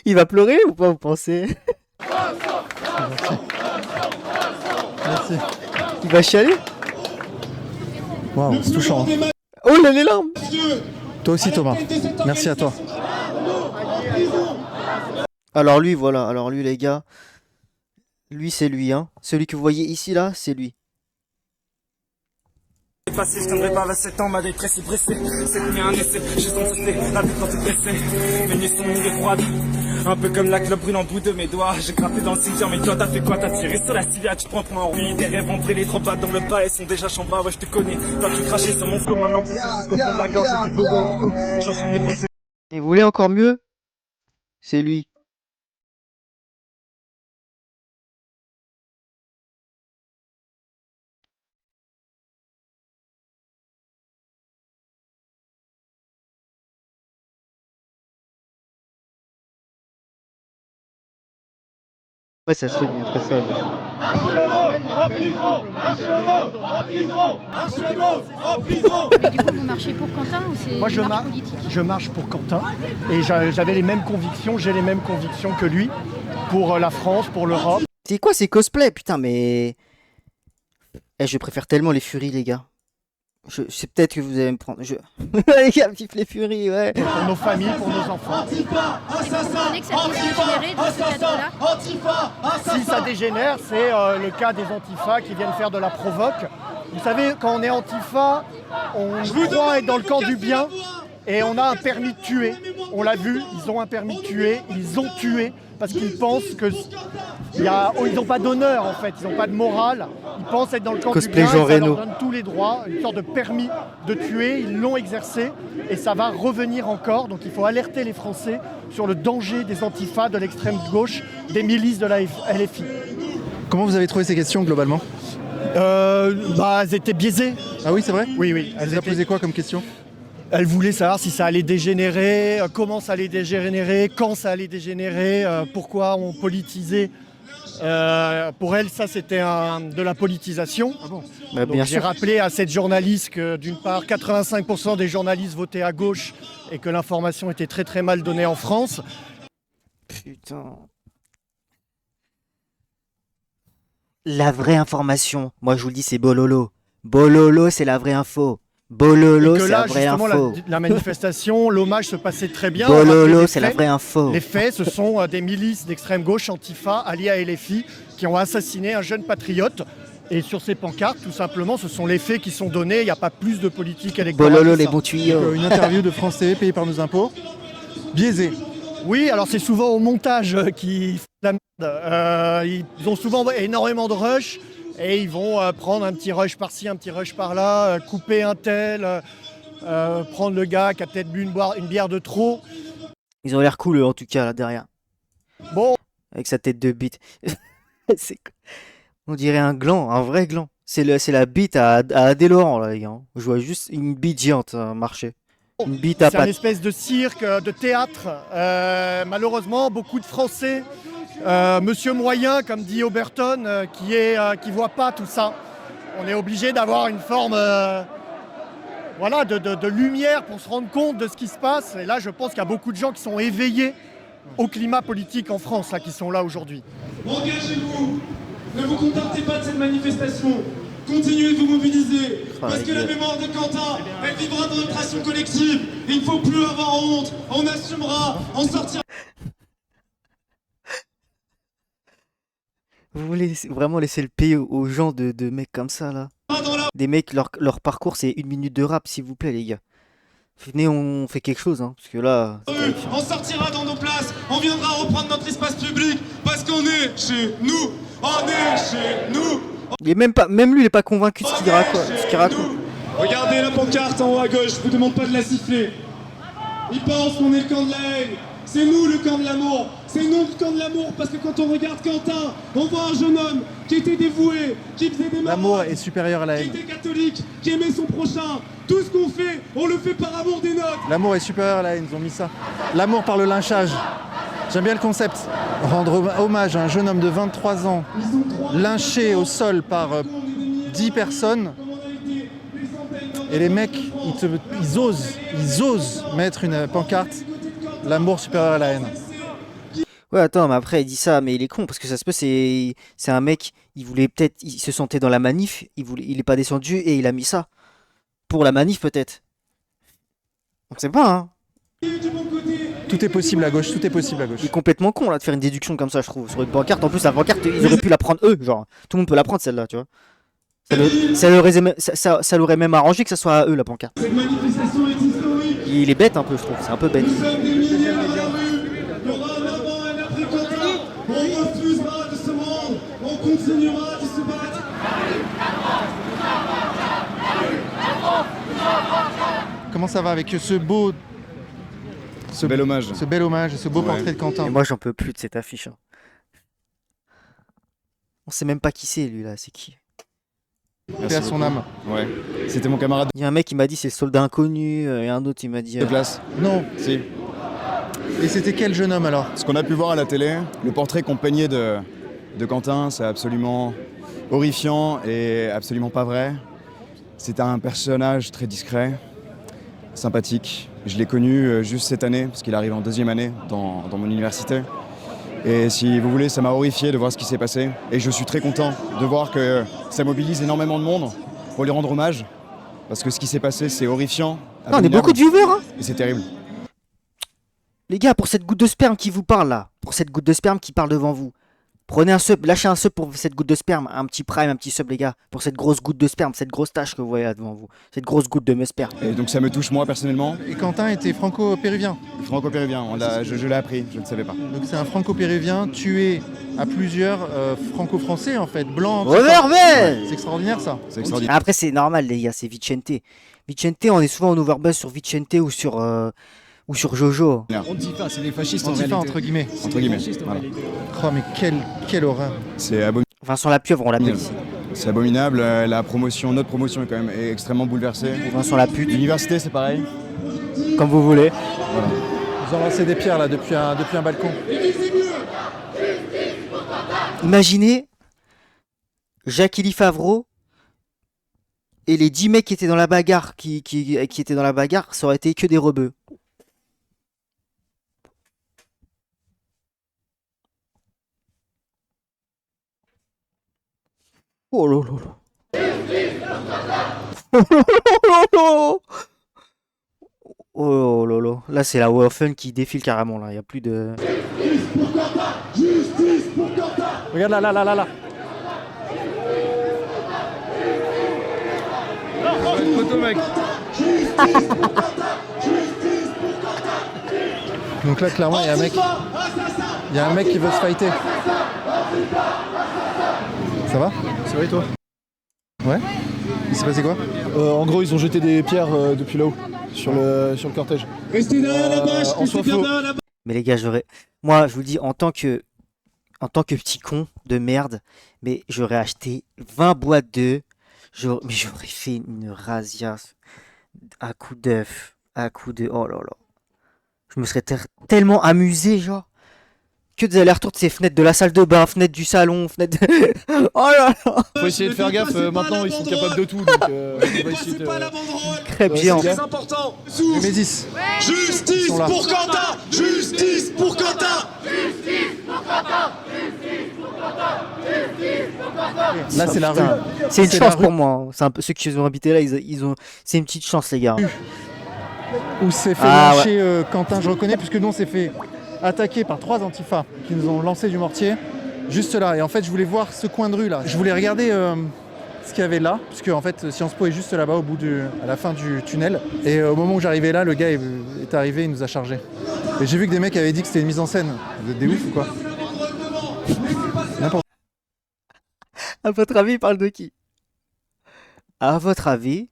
Il va pleurer ou pas, vous pensez?
Merci.
Il va chialer?
Waouh, c'est touchant. Hein.
Oh là, les larmes!
Toi aussi, Thomas. Merci à toi.
Alors lui, voilà. Alors lui, les gars. Lui, c'est lui, hein. Celui que vous voyez ici, là, c'est lui.
Passé, je tiendrai pas 27 ans, ma détresse est pressée. C'est bien un essai, j'ai senti la vie quand c'est pressé. Mes nuits sont longues et froides, un peu comme la clope brûle en bout de mes doigts. J'ai gratté dans le cimetière, mais toi t'as fait quoi? T'as tiré sur la civière, tu te prends pour un rouille. Tes rêves entrés, les trop dans le bas, elles sont déjà chambras, ouais je te connais. Toi qui crachais sur mon flot, maintenant c'est jusqu'au fond de la gorge, c'est beau. J'en suis défoncé.
Et vous voulez encore mieux? C'est lui. Ouais, ça se fait bien, très faible.
Mais du coup, vous marchez pour Quentin ou c'est
Moi,
une marche politique?
je marche pour Quentin et j'avais les mêmes convictions, j'ai les mêmes convictions que lui pour la France, pour l'Europe.
C'est quoi ces cosplays? Putain, mais. Je préfère tellement les Furies, les gars. C'est peut-être que vous allez me prendre. Les gars, vive les Furies, ouais.
Pour nos familles, pour nos enfants.
Vous comprenez que ça puisse dégénérer dans ce cadre-là?
Si ça dégénère, c'est le cas des antifas qui viennent faire de la provoque. Vous savez, quand on est antifa, on croit être dans le camp du bien et on a un permis de tuer. On l'a vu, ils ont un permis de tuer, ils ont tué parce qu'ils pensent que ils n'ont pas d'honneur en fait, ils n'ont pas de morale. Ils pensent être dans le camp du bien, et ça leur donne tous les droits, une sorte de permis de tuer. Ils l'ont exercé et ça va revenir encore. Donc il faut alerter les Français sur le danger des antifas, de l'extrême gauche, des milices de la LFI.
Comment vous avez trouvé ces questions globalement?
Elles étaient biaisées.
Ah oui, c'est vrai?
Oui.
Elles vous posé quoi comme question?
Elle voulait savoir si ça allait dégénérer, comment ça allait dégénérer, quand ça allait dégénérer, pourquoi on politisait. Pour elle, ça c'était de la politisation.
Ah bon? Bah,
donc j'ai rappelé à cette journaliste que d'une part 85% des journalistes votaient à gauche et que l'information était très très mal donnée en France.
Putain. La vraie information, moi je vous le dis, c'est Bololo. Bololo, c'est la vraie info. Bololo, c'est la vraie info.
La manifestation, l'hommage se passait très bien.
Bololo, c'est la vraie info.
Les faits, ce sont des milices d'extrême gauche, Antifa, alliés à LFI, qui ont assassiné un jeune patriote. Et sur ces pancartes, tout simplement, ce sont les faits qui sont donnés. Il n'y a pas plus de politique électorale.
Bololo, les bons tuyaux.
Une interview de France TV payée par nos impôts, biaisée.
Oui, alors c'est souvent au montage qui font la merde. Ils ont souvent énormément de rush. Et ils vont prendre un petit rush par-ci, un petit rush par-là, couper un tel, prendre le gars qui a peut-être bu une bière de trop.
Ils ont l'air cool, eux, en tout cas, là, derrière.
Bon.
Avec sa tête de bite. On dirait un gland, un vrai gland. C'est la bite à Adé Laurent, là, les gars. Je vois juste une bite géante marcher. Une bite à
C'est un
pattes.
espèce de cirque, de théâtre. Malheureusement, beaucoup de Français, monsieur moyen, comme dit Oberton, qui voit pas tout ça. On est obligé d'avoir une forme de lumière pour se rendre compte de ce qui se passe. Et là, je pense qu'il y a beaucoup de gens qui sont éveillés au climat politique en France, là, qui sont là aujourd'hui.
Engagez-vous, ne vous contentez pas de cette manifestation. Continuez de vous mobiliser, parce que la mémoire de Quentin, elle vivra dans notre action collective. Il ne faut plus avoir honte, on assumera, on sortira.
Vous voulez vraiment laisser le pays aux gens de mecs comme ça, là? Des mecs, leur parcours, c'est 1 minute de rap, s'il vous plaît, les gars. Venez, on fait quelque chose, hein, parce que là...
On sortira dans nos places, on viendra reprendre notre espace public, parce qu'on est chez nous, on est chez nous.
Il est même lui, il est pas convaincu de ce qu'il raconte.
Regardez la pancarte en haut à gauche, je vous demande pas de la siffler. Ils pensent qu'on est le camp de la haine. C'est nous le camp de l'amour. C'est nous le camp de l'amour parce que quand on regarde Quentin, on voit un jeune homme qui était dévoué, qui faisait des
L'amour est supérieur à la haine.
qui était catholique, qui aimait son prochain. Tout ce qu'on fait, on le fait par amour des nôtres.
L'amour est supérieur à la haine, ils ont mis ça. L'amour par le lynchage. J'aime bien le concept. Rendre hommage à un jeune homme de 23 ans, lynché au sol par 10 personnes. Et les mecs, ils osent mettre une pancarte. L'amour supérieur à la haine.
Ouais, attends, mais après, il dit ça, mais il est con, parce que ça se peut, c'est un mec, il se sentait dans la manif, il est pas descendu, et il a mis ça. Pour la manif, peut-être. On sait pas, hein.
Tout est possible à gauche, tout est possible à gauche.
Il est complètement con, là, de faire une déduction comme ça, je trouve, sur une pancarte. En plus, la pancarte, ils auraient pu la prendre eux, genre. Tout le monde peut la prendre, celle-là, tu vois. Ça l'aurait même arrangé que ça soit à eux, la pancarte.
Cette manifestation est historique.
Il est bête un peu, je trouve, c'est un peu bête.
Nous sommes des milliers dans la rue. Il y aura un avant et un après Quentin. On refusera de se rendre. On continuera de se battre.
Comment ça va avec ce bel hommage. Ce bel hommage et ce beau portrait de Quentin.
Et moi, j'en peux plus de cette affiche. Hein. On sait même pas qui c'est, lui, là, c'est qui?
Paix à son âme.
Ouais. C'était mon camarade.
Il y a un mec qui m'a dit c'est le soldat inconnu, et un autre il m'a dit...
place.
Non.
Si.
Et c'était quel jeune homme alors?
Ce qu'on a pu voir à la télé, le portrait qu'on peignait de Quentin, c'est absolument horrifiant et absolument pas vrai. C'est un personnage très discret, sympathique. Je l'ai connu juste cette année, parce qu'il arrive en 2e année dans mon université. Et si vous voulez, ça m'a horrifié de voir ce qui s'est passé. Et je suis très content de voir que ça mobilise énormément de monde pour lui rendre hommage. Parce que ce qui s'est passé, c'est horrifiant.
Non, on est beaucoup de viewers, hein.
Et c'est terrible.
Les gars, pour cette goutte de sperme qui vous parle là, pour cette goutte de sperme qui parle devant vous, prenez un sub, lâchez un sub pour cette goutte de sperme, un petit prime, un petit sub les gars, pour cette grosse goutte de sperme, cette grosse tache que vous voyez là devant vous, cette grosse goutte de me sperme.
Et donc ça me touche moi personnellement.
Et Quentin était franco-péruvien.
Franco-péruvien, je l'ai appris, je ne savais pas.
Donc c'est un franco-péruvien tué à plusieurs franco-français en fait, blancs.
Overbuzz.
C'est extraordinaire ça.
C'est extraordinaire.
Après c'est normal les gars, c'est Vicente. Vicente, on est souvent en overbuzz sur Vicente ou sur Jojo.
Antifa, c'est des fascistes en
Antifa
réalité.
entre guillemets.
Entre guillemets.
Voilà.
Oh mais quelle horreur.
C'est abominable.
Vincent Lapieuvre, on l'appelle ici.
C'est abominable, notre promotion est quand même extrêmement bouleversée.
Vincent Lapute.
L'université c'est pareil.
Comme vous voulez.
Voilà.
Ils ont lancé des pierres là depuis un balcon.
Imaginez Jacques-Élie Favreau et les 10 mecs qui étaient dans la bagarre, qui étaient dans la bagarre, ça aurait été que des rebeux. Oh là là là. Oh là là. Là c'est la Wolfen qui défile carrément là, il n'y a plus de...
Regarde là.
Photo mec.
Donc là clairement il y a un mec qui veut se fighter. Ça va?
Ça va et toi?
Ouais. Il s'est passé quoi?
En gros, ils ont jeté des pierres depuis là-haut, sur le cortège.
Restez derrière la bâche,
en
restez
soit
bien
faux.
derrière la bâche.
Mais les gars, moi, je vous le dis, en tant que petit con de merde, mais j'aurais acheté 20 boîtes d'œufs. Mais j'aurais fait une razzia à coup d'œuf, à coup de... Oh là là. Je me serais tellement amusé, genre. Que des allers-retours de ces fenêtres de la salle de bain, fenêtres du salon, fenêtres de... Oh là là.
Faut essayer de faire gaffe, maintenant ils sont capables de tout, donc on va essayer de...
Crêpe géante.
C'est important.
Mésis.
Justice
Ils sont là.
pour Quentin. Justice pour Quentin.
Là, c'est la rue.
C'est une
C'est
chance
la rue.
pour moi. Hein. C'est un peu ceux qui ont habité là, c'est une petite chance, les gars.
Où s'est fait
Ah,
lyncher Quentin, je reconnais, puisque nous on s'est fait attaquer par 3 antifas qui nous ont lancé du mortier, juste là. Et en fait, je voulais voir ce coin de rue là. Je voulais regarder ce qu'il y avait là, puisque en fait, Sciences Po est juste là-bas, à la fin du tunnel. Et au moment où j'arrivais là, le gars est arrivé, il nous a chargés. Et j'ai vu que des mecs avaient dit que c'était une mise en scène. Vous êtes des ouf ou quoi? N'importe.
À votre avis, il parle de qui? À votre avis,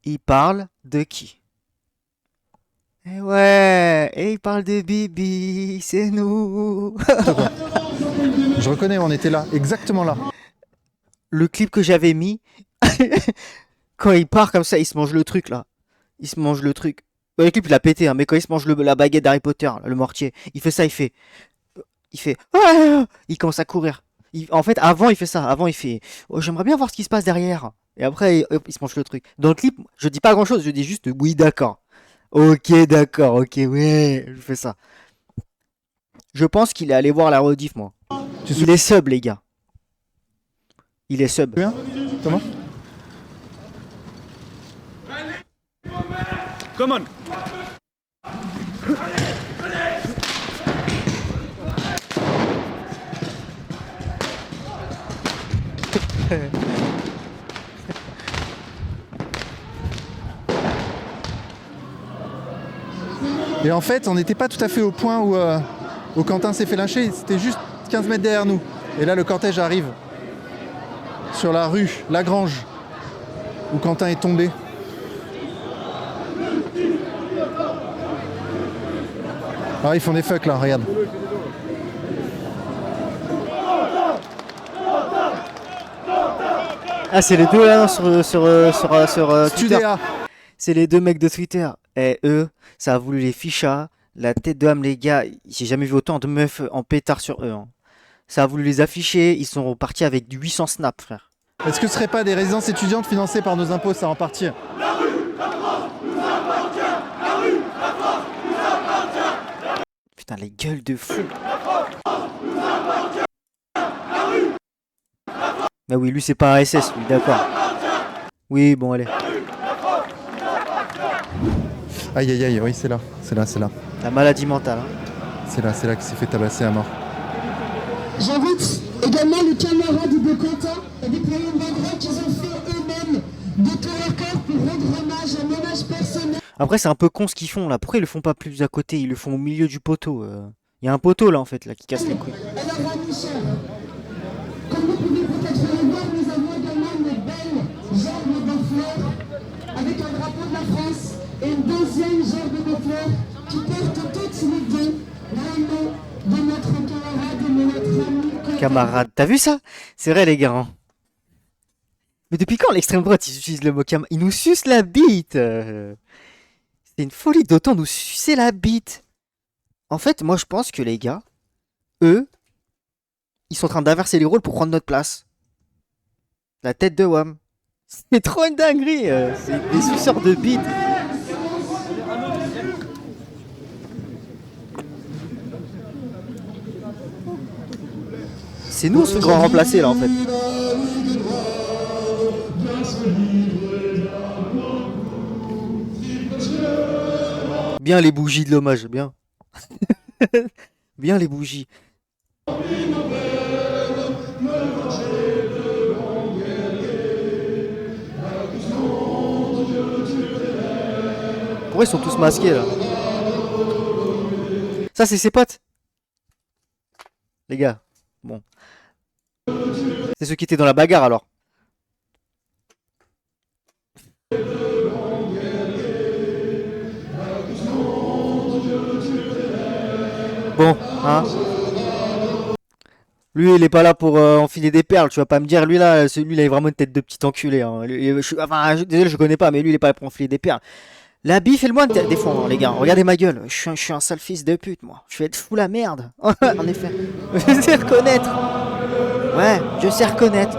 il parle de qui? Eh ouais, et il parle de Bibi, c'est nous.
Je reconnais, on était là, exactement là.
Le clip que j'avais mis, quand il part comme ça, il se mange le truc là. Il se mange le truc. Le clip il a pété, hein, mais quand il se mange la baguette d'Harry Potter, là, le mortier, il fait ça, il fait. Ah, il commence à courir. En fait, avant il fait ça. Avant il fait. Oh, j'aimerais bien voir ce qui se passe derrière. Et après, hop, il se mange le truc. Dans le clip, je dis pas grand chose, je dis juste oui, d'accord. Ok, d'accord, ok, ouais, je fais ça. Je pense qu'il est allé voir la rediff, moi. Il est sub, les gars. Il est sub.
Bien, Thomas.
Come on.
Et en fait, on n'était pas tout à fait au point où Quentin s'est fait lyncher, c'était juste 15 mètres derrière nous. Et là, le cortège arrive sur la rue Lagrange, où Quentin est tombé. Ah, ils font des fucks là, regarde.
Ah, c'est les deux là sur Twitter.
Studéa.
C'est les deux mecs de Twitter. Et eux, ça a voulu les fichas. La tête de âme, les gars. J'ai jamais vu autant de meufs en pétard sur eux. Hein. Ça a voulu les afficher. Ils sont repartis avec du 800 snaps, frère.
Est-ce que ce serait pas des résidences étudiantes financées par nos impôts, ça en partie?
Putain, les gueules de fou. Bah oui, lui c'est pas un SS, lui, d'accord. Oui, bon, allez.
Aïe aïe aïe, oui, c'est là, c'est là, c'est là.
La maladie mentale. Hein.
C'est là qu'il s'est fait tabasser à mort.
J'invite également les camarades de Quentin et des players malgré qu'ils ont fait eux-mêmes de tout leur cœur pour rendre hommage à un hommage personnel.
Après, c'est un peu con ce qu'ils font là. Pourquoi ils le font pas plus à côté? Ils le font au milieu du poteau. Il y a un poteau là en fait là qui casse les couilles.
Alors, Michel, comme vous pouvez peut-être le voir, nous avons également une belle gerbe de fleurs avec un drapeau de la France et une deuxième gerbe de fleurs qui porte toutes les deux le nom de notre camarade et de notre ami.
Camarade, t'as vu ça? C'est vrai les gars. Hein. Mais depuis quand l'extrême droite ils utilisent le mot camarade? Ils nous sucent la bite. C'est une folie d'autant nous sucer la bite. En fait, moi je pense que les gars, eux, ils sont en train d'inverser les rôles pour prendre notre place. La tête de WAM. C'est trop une dinguerie. C'est des suceurs de bite. C'est nous ce grand remplacé là en fait. Bien les bougies de l'hommage, bien. Bien les bougies. Pourquoi ils sont tous masqués là? Ça c'est ses potes. Les gars, bon. C'est ceux qui étaient dans la bagarre alors. Bon, hein. Lui, il est pas là pour enfiler des perles, tu vas pas me dire, lui là, celui-là, il a vraiment une tête de petit enculé. Hein. Désolé, je connais pas, mais lui, il est pas là pour enfiler des perles. La bif et le moine, des fois, hein, les gars, regardez ma gueule, je suis un sale fils de pute, moi. Je vais être fou la merde. En effet. Je sais reconnaître. Ouais, je sais reconnaître.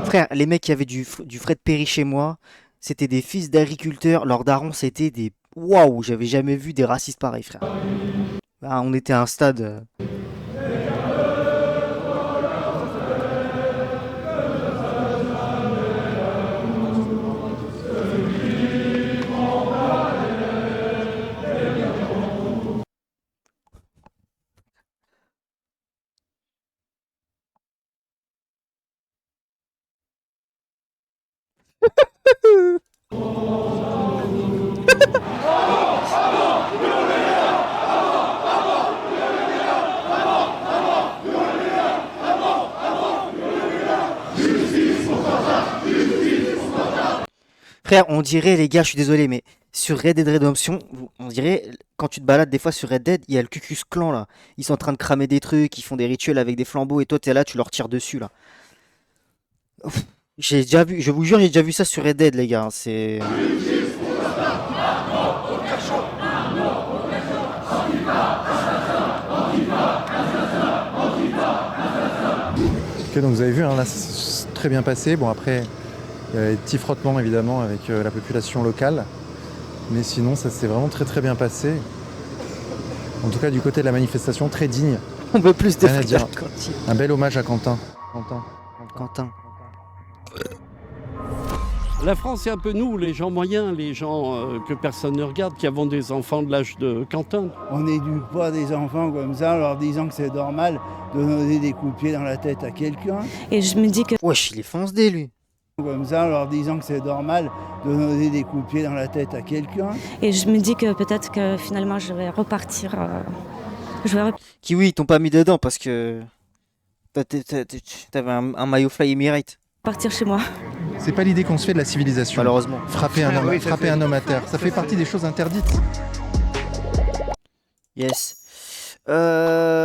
Frère, les mecs qui avaient du Fred Perry chez moi, c'était des fils d'agriculteurs. Leurs darons, c'était des... Waouh, j'avais jamais vu des racistes pareils, frère. Bah, on était à un stade... Frère, on dirait, les gars, je suis désolé, mais sur Red Dead Redemption, on dirait, quand tu te balades des fois sur Red Dead, il y a le Ku Klux Klan là. Ils sont en train de cramer des trucs, ils font des rituels avec des flambeaux et toi t'es là, tu leur tires dessus là. Ouf, j'ai déjà vu, je vous jure, j'ai déjà vu ça sur Red Dead, les gars. C'est.
Ok, donc vous avez vu, hein, là c'est très bien passé. Bon après, il y a des petits frottements évidemment avec la population locale. Mais sinon ça s'est vraiment très bien passé. En tout cas du côté de la manifestation, très digne.
On veut plus de
Rien à dire.
Quentin.
Un bel hommage à Quentin.
Quentin.
La France, c'est un peu nous, les gens moyens, les gens que personne ne regarde, qui avons des enfants de l'âge de Quentin.
On n'éduque pas des enfants comme ça en leur disant que c'est normal de donner des coups de pied dans la tête à quelqu'un.
Et je me dis que...
Wesh, il est fonce-dé, lui.
Comme ça en leur disant que c'est normal de donner des coups de pied dans la tête à quelqu'un.
Et je me dis que peut-être que finalement je vais repartir...
Kiwi, ils t'ont pas mis dedans parce que... T'avais un maillot Fly Emirates.
Partir chez moi.
C'est pas l'idée qu'on se fait de la civilisation.
Malheureusement.
Frapper un homme, frapper un homme à terre, ça fait partie des choses interdites.
Yes.